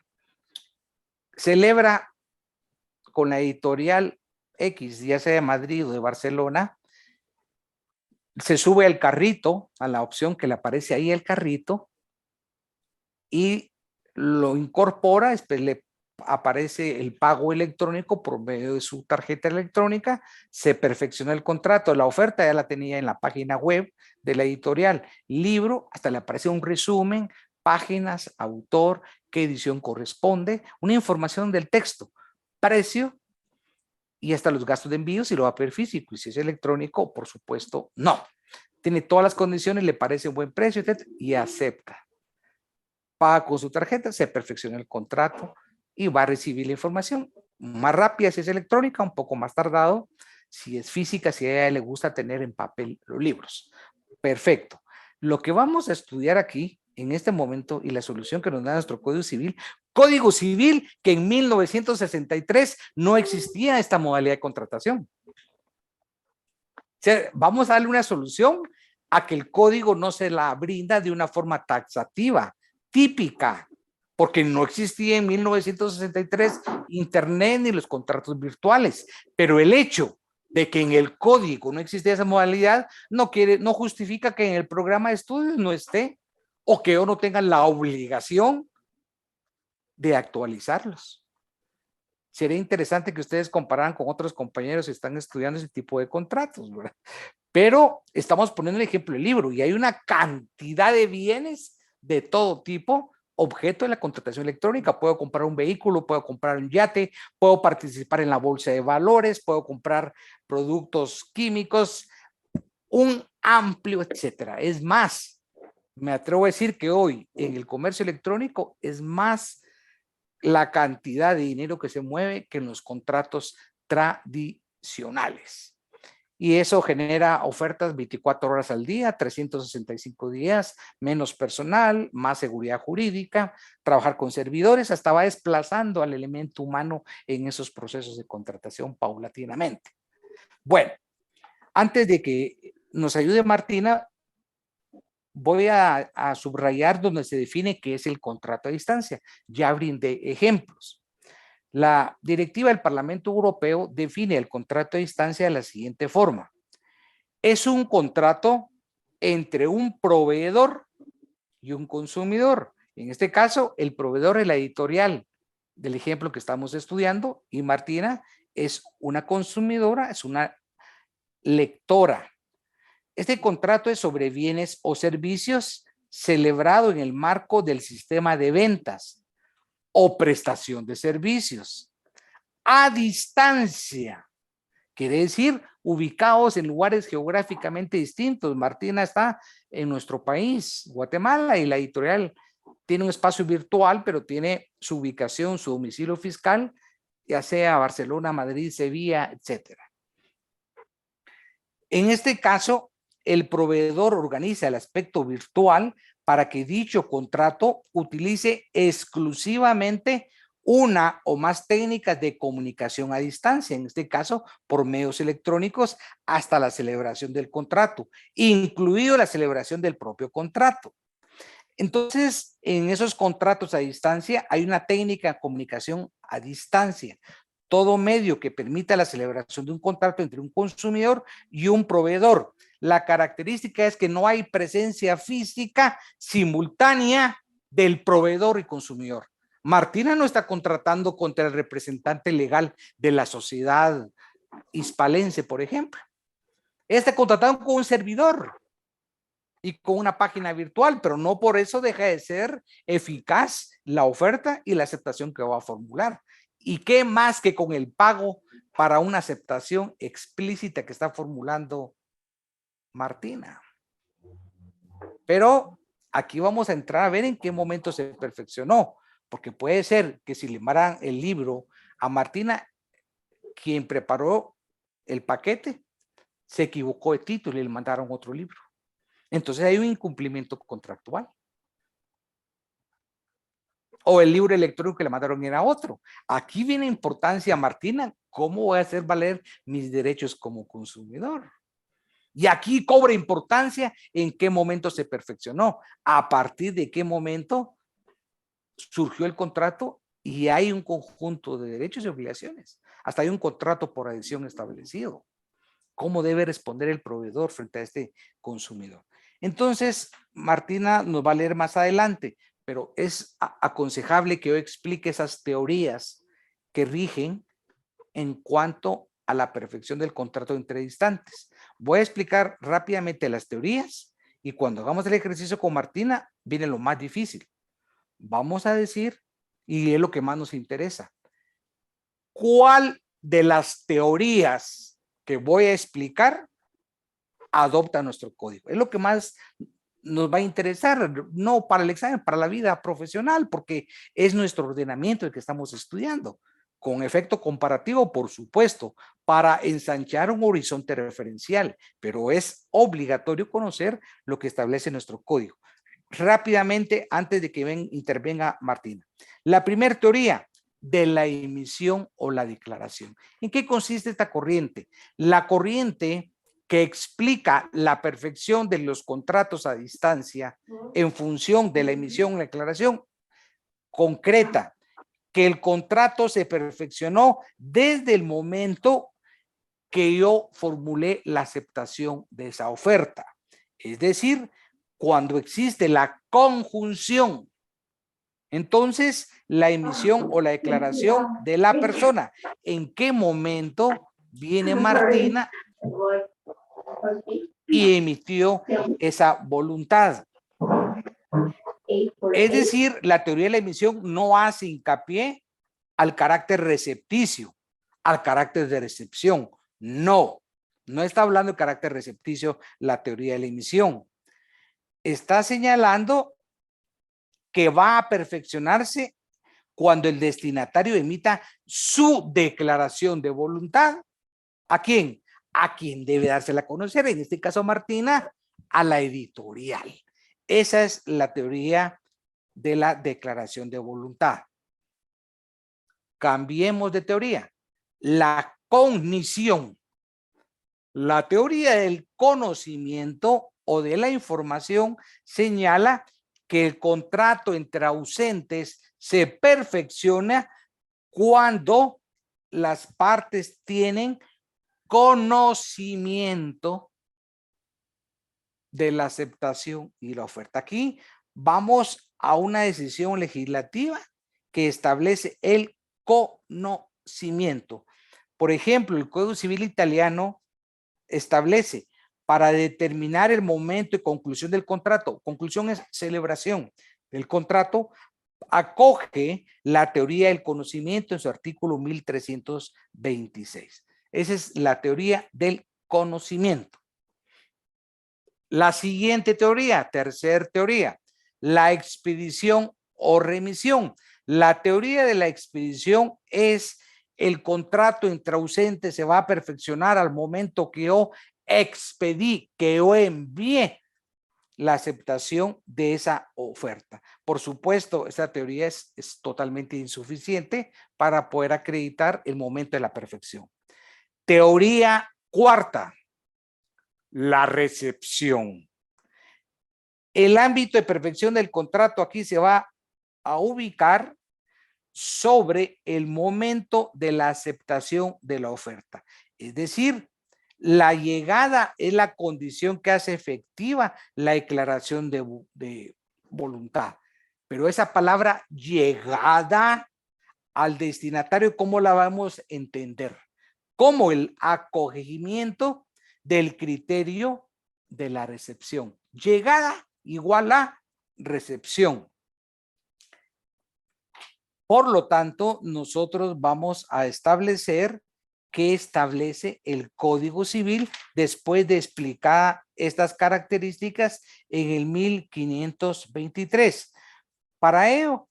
Celebra con la editorial X, ya sea de Madrid o de Barcelona, se sube al carrito, a la opción que le aparece ahí el carrito y lo incorpora, después le aparece el pago electrónico por medio de su tarjeta electrónica, se perfecciona el contrato, la oferta ya la tenía en la página web de la editorial, libro, hasta le aparece un resumen, páginas, autor, qué edición corresponde, una información del texto, precio y hasta los gastos de envío si lo va a pedir físico y si es electrónico, por supuesto, no. Tiene todas las condiciones, le parece un buen precio y acepta. Paga con su tarjeta, se perfecciona el contrato y va a recibir la información. Más rápida si es electrónica, un poco más tardado si es física, si a ella le gusta tener en papel los libros. Perfecto. Lo que vamos a estudiar aquí en este momento y la solución que nos da nuestro Código Civil que en 1963 no existía esta modalidad de contratación. O sea, vamos a darle una solución a que el código no se la brinda de una forma taxativa, típica, porque no existía en 1963 Internet ni los contratos virtuales, pero el hecho de que en el código no existe esa modalidad no justifica que en el programa de estudios no esté o que yo no tenga la obligación de actualizarlos. Sería interesante que ustedes compararan con otros compañeros que están estudiando ese tipo de contratos, ¿verdad? Pero estamos poniendo el ejemplo del libro y hay una cantidad de bienes de todo tipo objeto de la contratación electrónica. Puedo comprar un vehículo, puedo comprar un yate, puedo participar en la bolsa de valores, puedo comprar productos químicos, un amplio etcétera. Es más, me atrevo a decir que hoy en el comercio electrónico es más la cantidad de dinero que se mueve que en los contratos tradicionales. Y eso genera ofertas 24 horas al día, 365 días, menos personal, más seguridad jurídica, trabajar con servidores, hasta va desplazando al elemento humano en esos procesos de contratación paulatinamente. Bueno, antes de que nos ayude Martina, voy a subrayar donde se define qué es el contrato a distancia. Ya brindé ejemplos. La directiva del Parlamento Europeo define el contrato a distancia de la siguiente forma. Es un contrato entre un proveedor y un consumidor. En este caso, el proveedor es la editorial del ejemplo que estamos estudiando y Martina es una consumidora, es una lectora. Este contrato es sobre bienes o servicios celebrado en el marco del sistema de ventas o prestación de servicios a distancia. Quiere decir, ubicados en lugares geográficamente distintos. Martina está en nuestro país, Guatemala, y la editorial tiene un espacio virtual, pero tiene su ubicación, su domicilio fiscal, ya sea Barcelona, Madrid, Sevilla, etcétera. En este caso, el proveedor organiza el aspecto virtual para que dicho contrato utilice exclusivamente una o más técnicas de comunicación a distancia, en este caso por medios electrónicos, hasta la celebración del contrato, incluido la celebración del propio contrato. Entonces, en esos contratos a distancia hay una técnica de comunicación a distancia. Todo medio que permita la celebración de un contrato entre un consumidor y un proveedor. La característica es que no hay presencia física simultánea del proveedor y consumidor. Martina no está contratando contra el representante legal de la sociedad hispalense, por ejemplo. Está contratando con un servidor y con una página virtual, pero no por eso deja de ser eficaz la oferta y la aceptación que va a formular. ¿Y qué más que con el pago para una aceptación explícita que está formulando Martina? Pero aquí vamos a entrar a ver en qué momento se perfeccionó, porque puede ser que si le mandaran el libro a Martina, quien preparó el paquete, se equivocó de título y le mandaron otro libro. Entonces hay un incumplimiento contractual. O el libro electrónico que le mandaron era otro. Aquí viene importancia, Martina, ¿cómo voy a hacer valer mis derechos como consumidor? Y aquí cobra importancia en qué momento se perfeccionó, a partir de qué momento surgió el contrato y hay un conjunto de derechos y obligaciones. Hasta hay un contrato por adición establecido. ¿Cómo debe responder el proveedor frente a este consumidor? Entonces, Martina nos va a leer más adelante, pero es aconsejable que yo explique esas teorías que rigen en cuanto a la perfección del contrato entre distantes. Voy a explicar rápidamente las teorías y cuando hagamos el ejercicio con Martina, viene lo más difícil. Vamos a decir, y es lo que más nos interesa, ¿cuál de las teorías que voy a explicar adopta nuestro código? Es lo que más nos va a interesar, no para el examen, para la vida profesional, porque es nuestro ordenamiento el que estamos estudiando, con efecto comparativo, por supuesto, para ensanchar un horizonte referencial, pero es obligatorio conocer lo que establece nuestro código. Rápidamente, antes de que intervenga Martina. La primera teoría de la emisión o la declaración. ¿En qué consiste esta corriente? La corriente que explica la perfección de los contratos a distancia en función de la emisión o la declaración concreta, que el contrato se perfeccionó desde el momento que yo formulé la aceptación de esa oferta. Es decir, cuando existe la conjunción, entonces la emisión o la declaración de la persona. ¿En qué momento viene Martina y emitió esa voluntad? Es decir, la teoría de la emisión no hace hincapié al carácter recepticio, al carácter de recepción. No, no está hablando de carácter recepticio la teoría de la emisión. Está señalando que va a perfeccionarse cuando el destinatario emita su declaración de voluntad. ¿A quién? A quien debe dársela a conocer, en este caso Martina, a la editorial. Esa es la teoría de la declaración de voluntad. Cambiemos de teoría. La cognición. La teoría del conocimiento o de la información señala que el contrato entre ausentes se perfecciona cuando las partes tienen conocimiento de la aceptación y la oferta. Aquí vamos a una decisión legislativa que establece el conocimiento. Por ejemplo, el Código Civil italiano establece para determinar el momento de conclusión del contrato. Conclusión es celebración del contrato. Acoge la teoría del conocimiento en su artículo 1326. Esa es la teoría del conocimiento. La siguiente teoría, tercera teoría, la expedición o remisión. La teoría de la expedición es el contrato entre ausentes se va a perfeccionar al momento que yo expedí, que yo envié la aceptación de esa oferta. Por supuesto, esta teoría es totalmente insuficiente para poder acreditar el momento de la perfección. Teoría cuarta, la recepción. El ámbito de perfección del contrato aquí se va a ubicar sobre el momento de la aceptación de la oferta. Es decir, la llegada es la condición que hace efectiva la declaración de voluntad. Pero esa palabra llegada al destinatario, ¿cómo la vamos a entender? Como el acogimiento del criterio de la recepción. Llegada igual a recepción. Por lo tanto, nosotros vamos a establecer qué establece el Código Civil después de explicar estas características en el 1523. Para ello,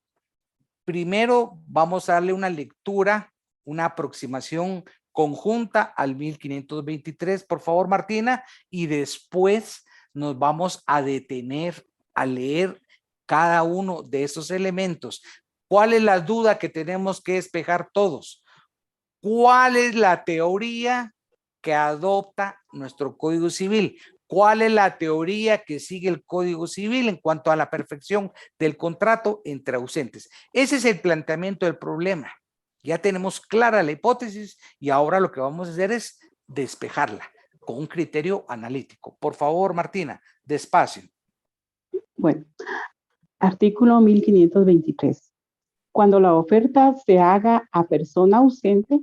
primero vamos a darle una lectura, una aproximación conjunta al 1523, por favor, Martina, y después nos vamos a detener a leer cada uno de esos elementos. ¿Cuál es la duda que tenemos que despejar todos? ¿Cuál es la teoría que adopta nuestro Código Civil? ¿Cuál es la teoría que sigue el Código Civil en cuanto a la perfección del contrato entre ausentes? Ese es el planteamiento del problema. Ya tenemos clara la hipótesis y ahora lo que vamos a hacer es despejarla con un criterio analítico. Por favor, Martina, despacio. Bueno, artículo 1523. Cuando la oferta se haga a persona ausente,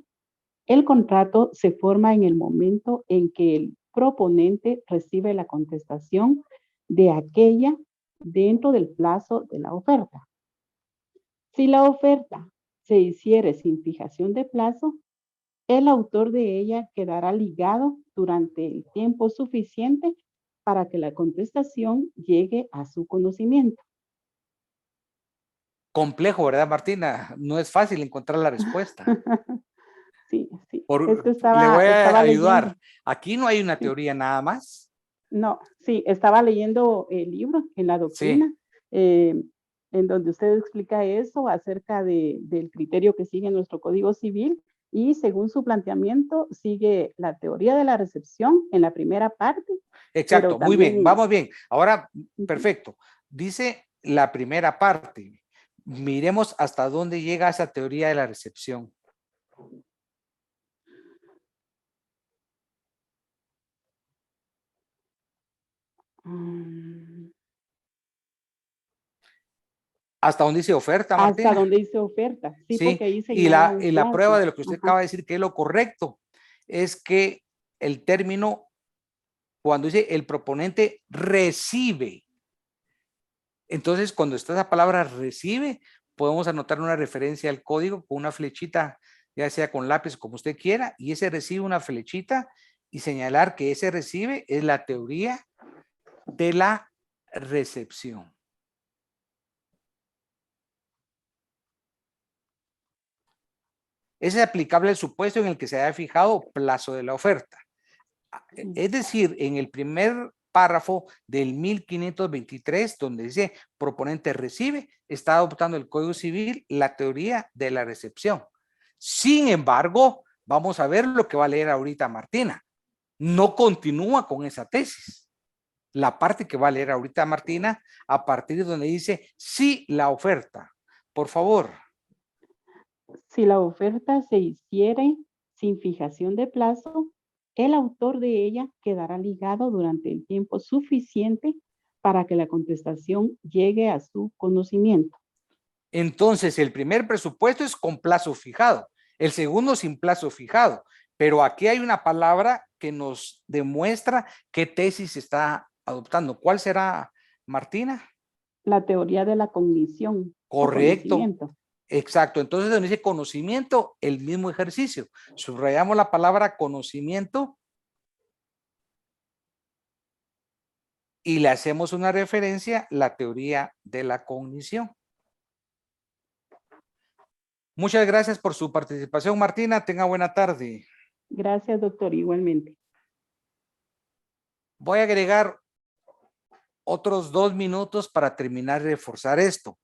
el contrato se forma en el momento en que el proponente recibe la contestación de aquella dentro del plazo de la oferta. Si la oferta se hiciere sin fijación de plazo, el autor de ella quedará ligado durante el tiempo suficiente para que la contestación llegue a su conocimiento. Complejo, ¿verdad, Martina? No es fácil encontrar la respuesta. Sí. Le voy a ayudar. Leyendo. Aquí no hay una teoría nada más. No, sí, estaba leyendo el libro en la doctrina, en donde usted explica eso acerca del criterio que sigue nuestro Código Civil y según su planteamiento sigue la teoría de la recepción en la primera parte. Exacto, muy bien, vamos bien. Ahora, perfecto. Dice la primera parte. miremos hasta dónde llega esa teoría de la recepción. ¿Hasta dónde dice oferta, Martina? Hasta donde dice oferta. Sí, Sí, porque ahí y señala un la prueba plazo. de lo que usted Ajá. acaba de decir que es lo correcto es que el término, cuando dice el proponente recibe, entonces cuando está esa palabra recibe, podemos anotar una referencia al código con una flechita, ya sea con lápiz, como usted quiera, y ese recibe una flechita y señalar que ese recibe es la teoría de la recepción. Ese es aplicable al supuesto en el que se haya fijado plazo de la oferta. Es decir, en el primer párrafo del 1523, donde dice proponente recibe, está adoptando el Código Civil la teoría de la recepción. Sin embargo, vamos a ver lo que va a leer ahorita Martina. No continúa con esa tesis. La parte que va a leer ahorita Martina, a partir de donde dice sí la oferta. Por favor. Si la oferta se hiciere sin fijación de plazo, el autor de ella quedará ligado durante el tiempo suficiente para que la contestación llegue a su conocimiento. Entonces, el primer presupuesto es con plazo fijado, el segundo sin plazo fijado, pero aquí hay una palabra que nos demuestra qué tesis está adoptando. ¿Cuál será, Martina? La teoría de la cognición. Correcto. Exacto. Entonces, donde dice conocimiento, el mismo ejercicio. Subrayamos la palabra conocimiento y le hacemos una referencia, la teoría de la cognición. Muchas gracias por su participación, Martina. Tenga buena tarde. Gracias, doctor. Igualmente. Voy a agregar otros 2 minutos para terminar de reforzar esto.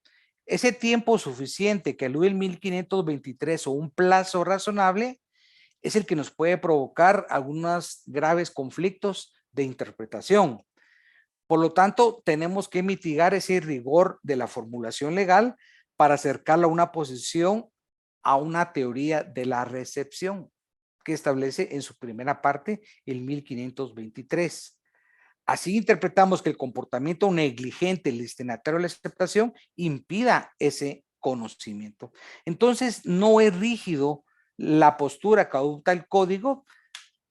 Ese tiempo suficiente que alude el 1523 o un plazo razonable es el que nos puede provocar algunos graves conflictos de interpretación. Por lo tanto, tenemos que mitigar ese rigor de la formulación legal para acercarla a una posición, a una teoría de la recepción que establece en su primera parte el 1523. Así interpretamos que el comportamiento negligente del destinatario de la aceptación impida ese conocimiento. Entonces, no es rígido la postura que adopta el código,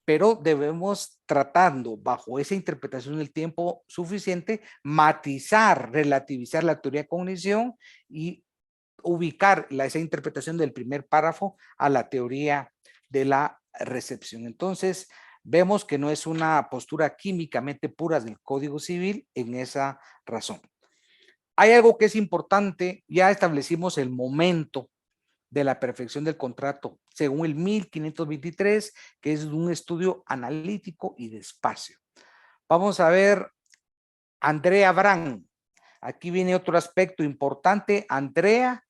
pero debemos, tratando bajo esa interpretación del tiempo suficiente, matizar, relativizar la teoría de cognición y ubicar esa interpretación del primer párrafo a la teoría de la recepción. Entonces, vemos que no es una postura químicamente pura del Código Civil en esa razón. Hay algo que es importante, ya establecimos el momento de la perfección del contrato, según el 1523, que es un estudio analítico y de espacio. Vamos a ver, Andrea Brand. Aquí viene otro aspecto importante, Andrea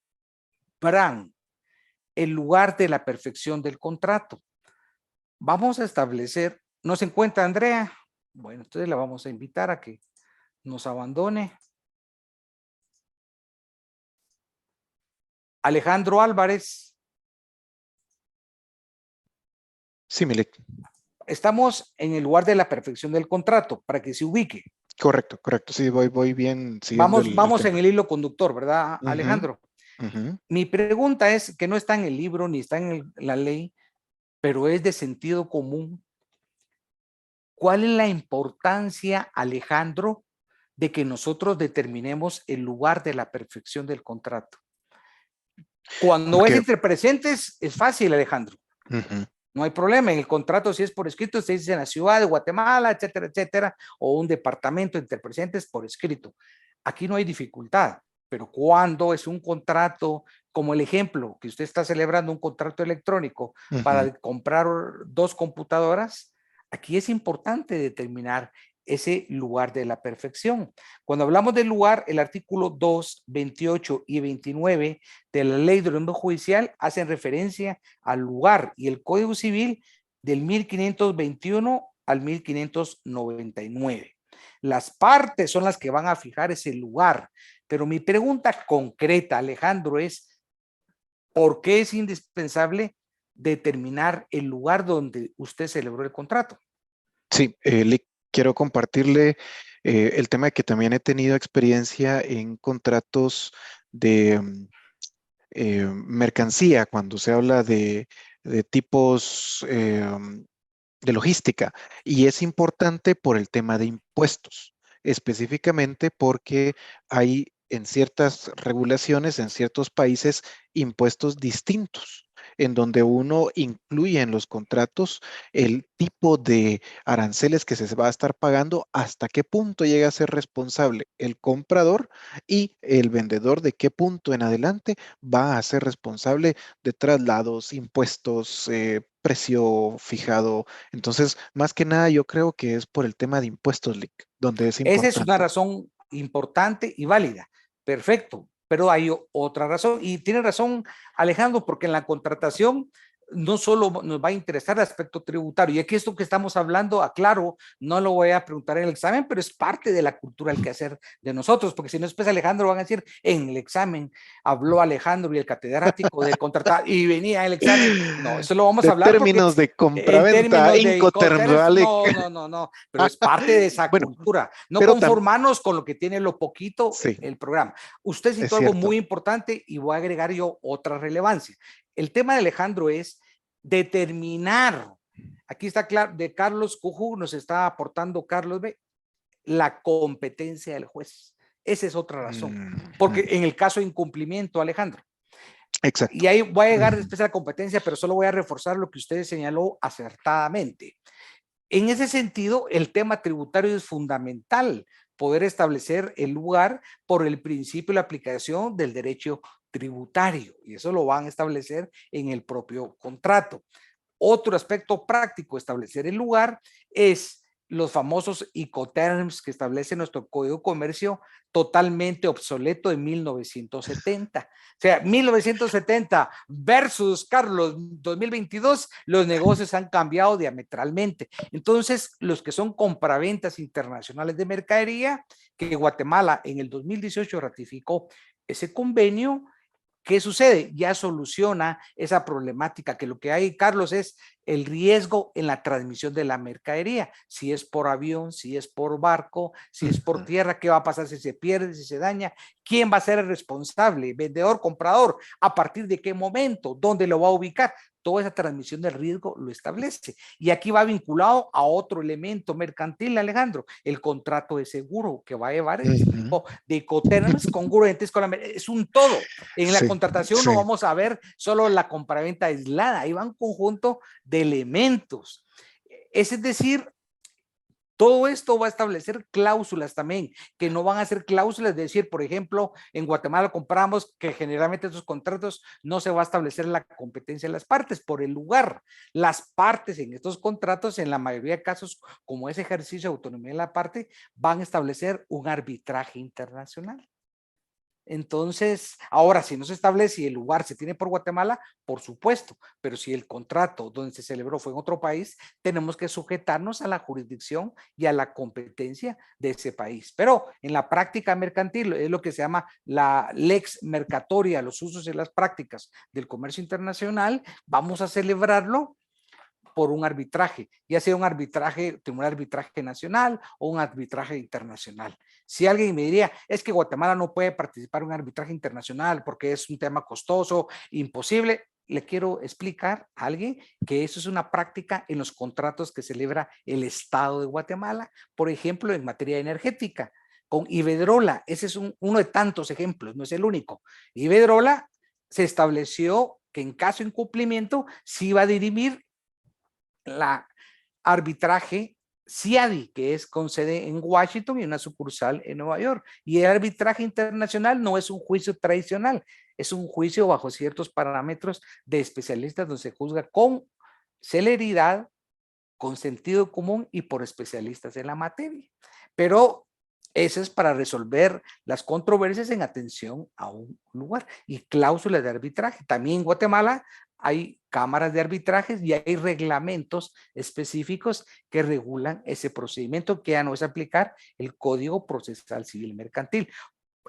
Brand, el lugar de la perfección del contrato. Vamos a establecer, ¿no se encuentra Andrea? Bueno, entonces la vamos a invitar a que nos abandone. Alejandro Álvarez. Sí, Milek. Estamos en el lugar de la perfección del contrato, para que se ubique. Correcto, correcto. Sí, voy bien siguiendo Vamos tema. en el hilo conductor, ¿verdad, Alejandro? Mi pregunta es, que no está en el libro ni está en la ley, pero es de sentido común. ¿Cuál es la importancia, Alejandro, de que nosotros determinemos el lugar de la perfección del contrato? Cuando es entre presentes, es fácil, Alejandro. No hay problema. En el contrato, si es por escrito, se dice en la ciudad de Guatemala, etcétera, etcétera, o un departamento entre presentes por escrito. Aquí no hay dificultad, pero cuando es un contrato, como el ejemplo que usted está celebrando, un contrato electrónico para comprar 2 computadoras, aquí es importante determinar ese lugar de la perfección. Cuando hablamos del lugar, el artículo 2, 28 y 29 de la Ley del Orden Judicial hacen referencia al lugar, y el Código Civil del 1521 al 1599. Las partes son las que van a fijar ese lugar. Pero mi pregunta concreta, Alejandro, es ¿por qué es indispensable determinar el lugar donde usted celebró el contrato? Sí, quiero compartirle el tema de que también he tenido experiencia en contratos de mercancía, cuando se habla de tipos de logística. Y es importante por el tema de impuestos, específicamente porque hay en ciertas regulaciones, en ciertos países, impuestos distintos, en donde uno incluye en los contratos el tipo de aranceles que se va a estar pagando, hasta qué punto llega a ser responsable el comprador y el vendedor, de qué punto en adelante va a ser responsable de traslados, impuestos, precio fijado. Entonces, más que nada, yo creo que es por el tema de impuestos, Lick, donde es Esa es una importante. razón importante y válida. Perfecto. Pero hay otra razón. Y tiene razón, Alejandro, porque en la contratación no solo nos va a interesar el aspecto tributario. Y aquí esto que estamos hablando, aclaro, no lo voy a preguntar en el examen, pero es parte de la cultura el quehacer de nosotros, porque si no después Alejandro van a decir, en el examen habló Alejandro y el catedrático de contratar y venía el examen. No, eso lo vamos a De hablar porque términos de en compraventa, términos de Incoterms, Lick. no, pero es parte de esa Bueno, cultura. No pero conformarnos con lo que tiene lo poquito sí, el programa. Usted es citó algo cierto. muy importante y voy a agregar yo otra relevancia. El tema de Alejandro es determinar, aquí está claro, de Carlos Cujú, nos está aportando Carlos B, la competencia del juez. Esa es otra razón. Porque en el caso de incumplimiento, Alejandro, Exacto. y ahí voy a llegar después a la competencia, pero solo voy a reforzar lo que usted señaló acertadamente. En ese sentido, el tema tributario es fundamental, poder establecer el lugar por el principio de la aplicación del derecho tributario, y eso lo van a establecer en el propio contrato. Otro aspecto práctico, establecer el lugar, es los famosos Incoterms que establece nuestro Código de Comercio, totalmente obsoleto de 1970. O sea, 1970 versus, Carlos, 2022, los negocios han cambiado diametralmente. Entonces, los que son compraventas internacionales de mercadería, que Guatemala en el 2018 ratificó ese convenio, ¿qué sucede? Ya soluciona esa problemática, que lo que hay, Carlos, es el riesgo en la transmisión de la mercadería. Si es por avión, si es por barco, si es por tierra, ¿qué va a pasar si se pierde, si se daña? ¿Quién va a ser el responsable? ¿Vendedor, comprador? ¿A partir de qué momento? ¿Dónde lo va a ubicar? Toda esa transmisión del riesgo lo establece. Y aquí va vinculado a otro elemento mercantil, Alejandro, el contrato de seguro que va a llevar este tipo de Incoterms congruentes con la... Es un todo. En la contratación no vamos a ver solo la compraventa aislada, ahí va un conjunto de elementos. Es decir, todo esto va a establecer cláusulas también, que no van a ser cláusulas de decir, por ejemplo, en Guatemala compramos que generalmente estos contratos no se va a establecer la competencia de las partes por el lugar. Las partes en estos contratos, en la mayoría de casos, como es ejercicio de autonomía de la parte, van a establecer un arbitraje internacional. Entonces, ahora, si no se establece y el lugar se tiene por Guatemala, por supuesto, pero si el contrato donde se celebró fue en otro país, tenemos que sujetarnos a la jurisdicción y a la competencia de ese país. Pero en la práctica mercantil es lo que se llama la lex mercatoria, los usos y las prácticas del comercio internacional, vamos a celebrarlo por un arbitraje, ya sea un arbitraje, un arbitraje nacional o un arbitraje internacional. Si alguien me diría, es que Guatemala no puede participar en un arbitraje internacional porque es un tema costoso, imposible, le quiero explicar a alguien que eso es una práctica en los contratos que celebra el Estado de Guatemala, por ejemplo, en materia energética. Con Iberdrola, ese es uno de tantos ejemplos, no es el único. Iberdrola se estableció que en caso de incumplimiento sí va a dirimir la arbitraje CIADI, que es con sede en Washington y una sucursal en Nueva York. Y el arbitraje internacional no es un juicio tradicional, es un juicio bajo ciertos parámetros de especialistas donde se juzga con celeridad, con sentido común y por especialistas en la materia. Pero eso es para resolver las controversias en atención a un lugar y cláusulas de arbitraje. También en Guatemala hay cámaras de arbitrajes y hay reglamentos específicos que regulan ese procedimiento, que ya no es aplicar el Código Procesal Civil Mercantil.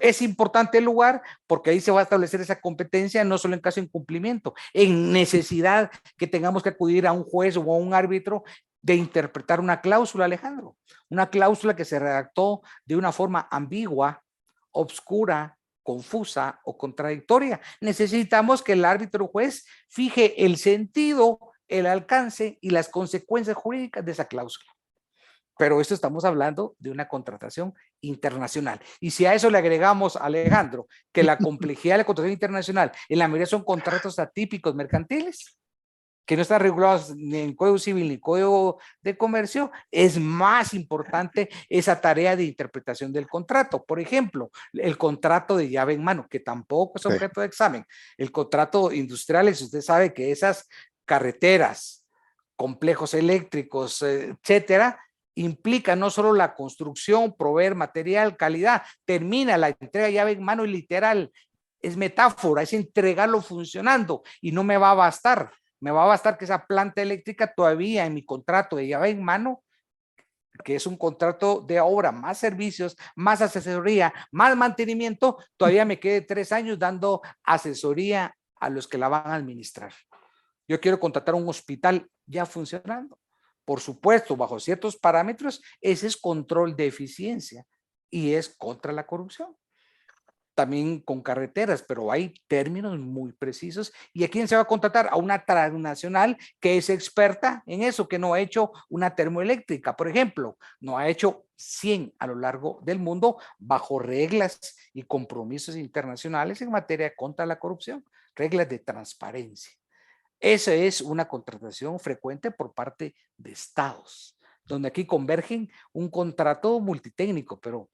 Es importante el lugar porque ahí se va a establecer esa competencia, no solo en caso de incumplimiento, en necesidad que tengamos que acudir a un juez o a un árbitro de interpretar una cláusula, Alejandro, una cláusula que se redactó de una forma ambigua, obscura, confusa o contradictoria. Necesitamos que el árbitro o juez fije el sentido, el alcance y las consecuencias jurídicas de esa cláusula. Pero esto estamos hablando de una contratación internacional. Y si a eso le agregamos, Alejandro, que la complejidad de la contratación internacional en la mayoría son contratos atípicos mercantiles, que no están regulados ni en Código Civil ni Código de Comercio, es más importante esa tarea de interpretación del contrato. Por ejemplo, el contrato de llave en mano, que tampoco es objeto de examen. El contrato industrial, usted sabe que esas carreteras, complejos eléctricos, etcétera, implica no solo la construcción, proveer material, calidad, termina la entrega llave en mano y literal, es metáfora, es entregarlo funcionando y no me va a bastar. Me va a bastar que esa planta eléctrica todavía en mi contrato de llave en mano, que es un contrato de obra, más servicios, más asesoría, más mantenimiento, todavía me quede 3 años dando asesoría a los que la van a administrar. Yo quiero contratar un hospital ya funcionando. Por supuesto, bajo ciertos parámetros, ese es control de eficiencia y es contra la corrupción. También con carreteras, pero hay términos muy precisos. ¿Y a quién se va a contratar? A una transnacional que es experta en eso, que no ha hecho una termoeléctrica, por ejemplo, no ha hecho 100 a lo largo del mundo bajo reglas y compromisos internacionales en materia contra la corrupción, reglas de transparencia. Esa es una contratación frecuente por parte de estados, donde aquí convergen un contrato multitécnico, pero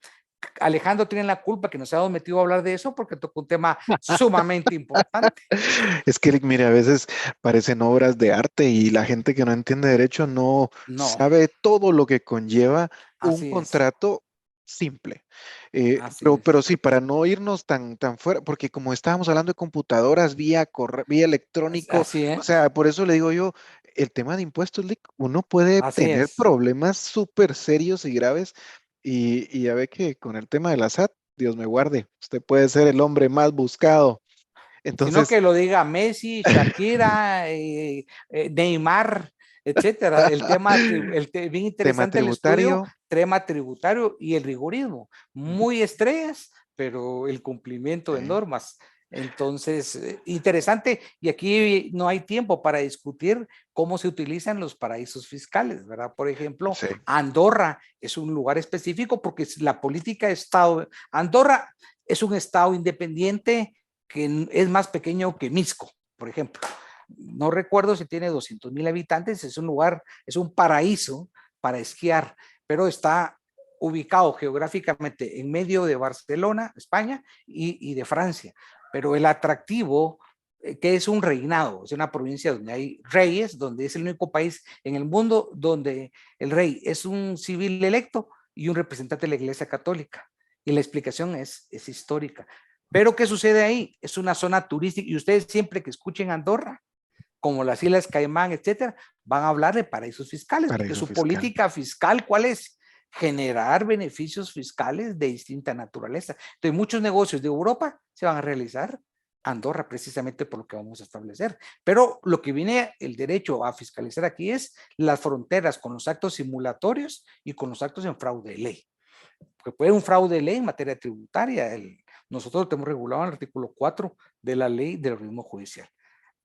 Alejandro tiene la culpa que nos hemos metido a hablar de eso porque tocó un tema sumamente importante. Es que, mire, a veces parecen obras de arte y la gente que no entiende derecho no No, sabe todo lo que conlleva un así es, contrato simple. así Pero es. sí, para no irnos tan fuera, porque como estábamos hablando de computadoras vía electrónico, Así o es, sea, por eso le digo yo, el tema de impuestos, uno puede así tener es. problemas súper serios y graves y ya ve que con el tema de la SAT, Dios me guarde, usted puede ser el hombre más buscado. Sino Entonces, que lo diga Messi, Shakira, Neymar, etcétera. El tema, bien tema interesante el estudio, tributario, tema tributario y el rigorismo. Muy estrellas, pero el cumplimiento de normas. Entonces, interesante. Y aquí no hay tiempo para discutir cómo se utilizan los paraísos fiscales, ¿verdad? Por ejemplo, sí, Andorra es un lugar específico porque la política de Estado, Andorra es un Estado independiente que es más pequeño que Misco, por ejemplo. No recuerdo si tiene 200,000 habitantes, es un lugar, es un paraíso para esquiar, pero está ubicado geográficamente en medio de Barcelona, España, y de Francia. Pero el atractivo, que es un reinado, es una provincia donde hay reyes, donde es el único país en el mundo donde el rey es un civil electo y un representante de la Iglesia Católica. Y la explicación es histórica. Pero ¿qué sucede ahí? Es una zona turística y ustedes siempre que escuchen Andorra, como las Islas Caimán, etcétera, van a hablar de paraísos fiscales, porque paraíso su fiscal. política fiscal, ¿cuál es? Generar beneficios fiscales de distinta naturaleza. Entonces, muchos negocios de Europa se van a realizar Andorra, precisamente por lo que vamos a establecer. Pero lo que viene el derecho a fiscalizar aquí es las fronteras con los actos simulatorios y con los actos en fraude de ley. Porque puede un fraude de ley en materia tributaria. Nosotros lo tenemos regulado en el artículo 4 de la ley del organismo judicial.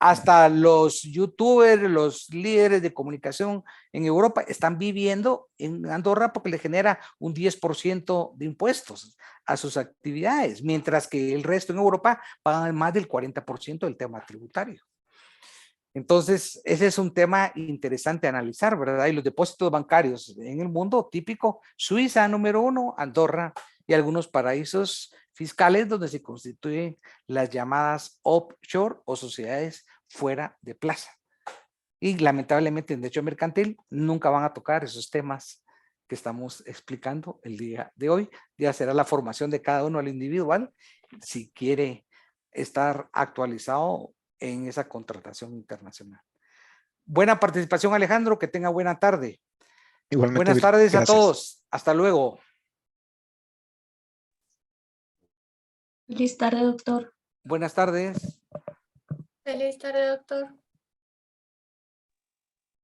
Hasta los youtubers, los líderes de comunicación en Europa están viviendo en Andorra porque le genera un 10% de impuestos a sus actividades, mientras que el resto en Europa pagan más del 40% del tema tributario. Entonces, ese es un tema interesante a analizar, ¿verdad? Y los depósitos bancarios en el mundo típico, Suiza número 1, Andorra y algunos paraísos fiscales donde se constituyen las llamadas offshore o sociedades fuera de plaza. Y lamentablemente en derecho mercantil nunca van a tocar esos temas que estamos explicando el día de hoy. Ya será la formación de cada uno al individual si quiere estar actualizado en esa contratación internacional. Buena participación, Alejandro, que tenga buena tarde. Igualmente, Buenas Bill. tardes a Gracias. todos. Hasta luego. Feliz tarde, doctor. Buenas tardes. Feliz tarde, doctor.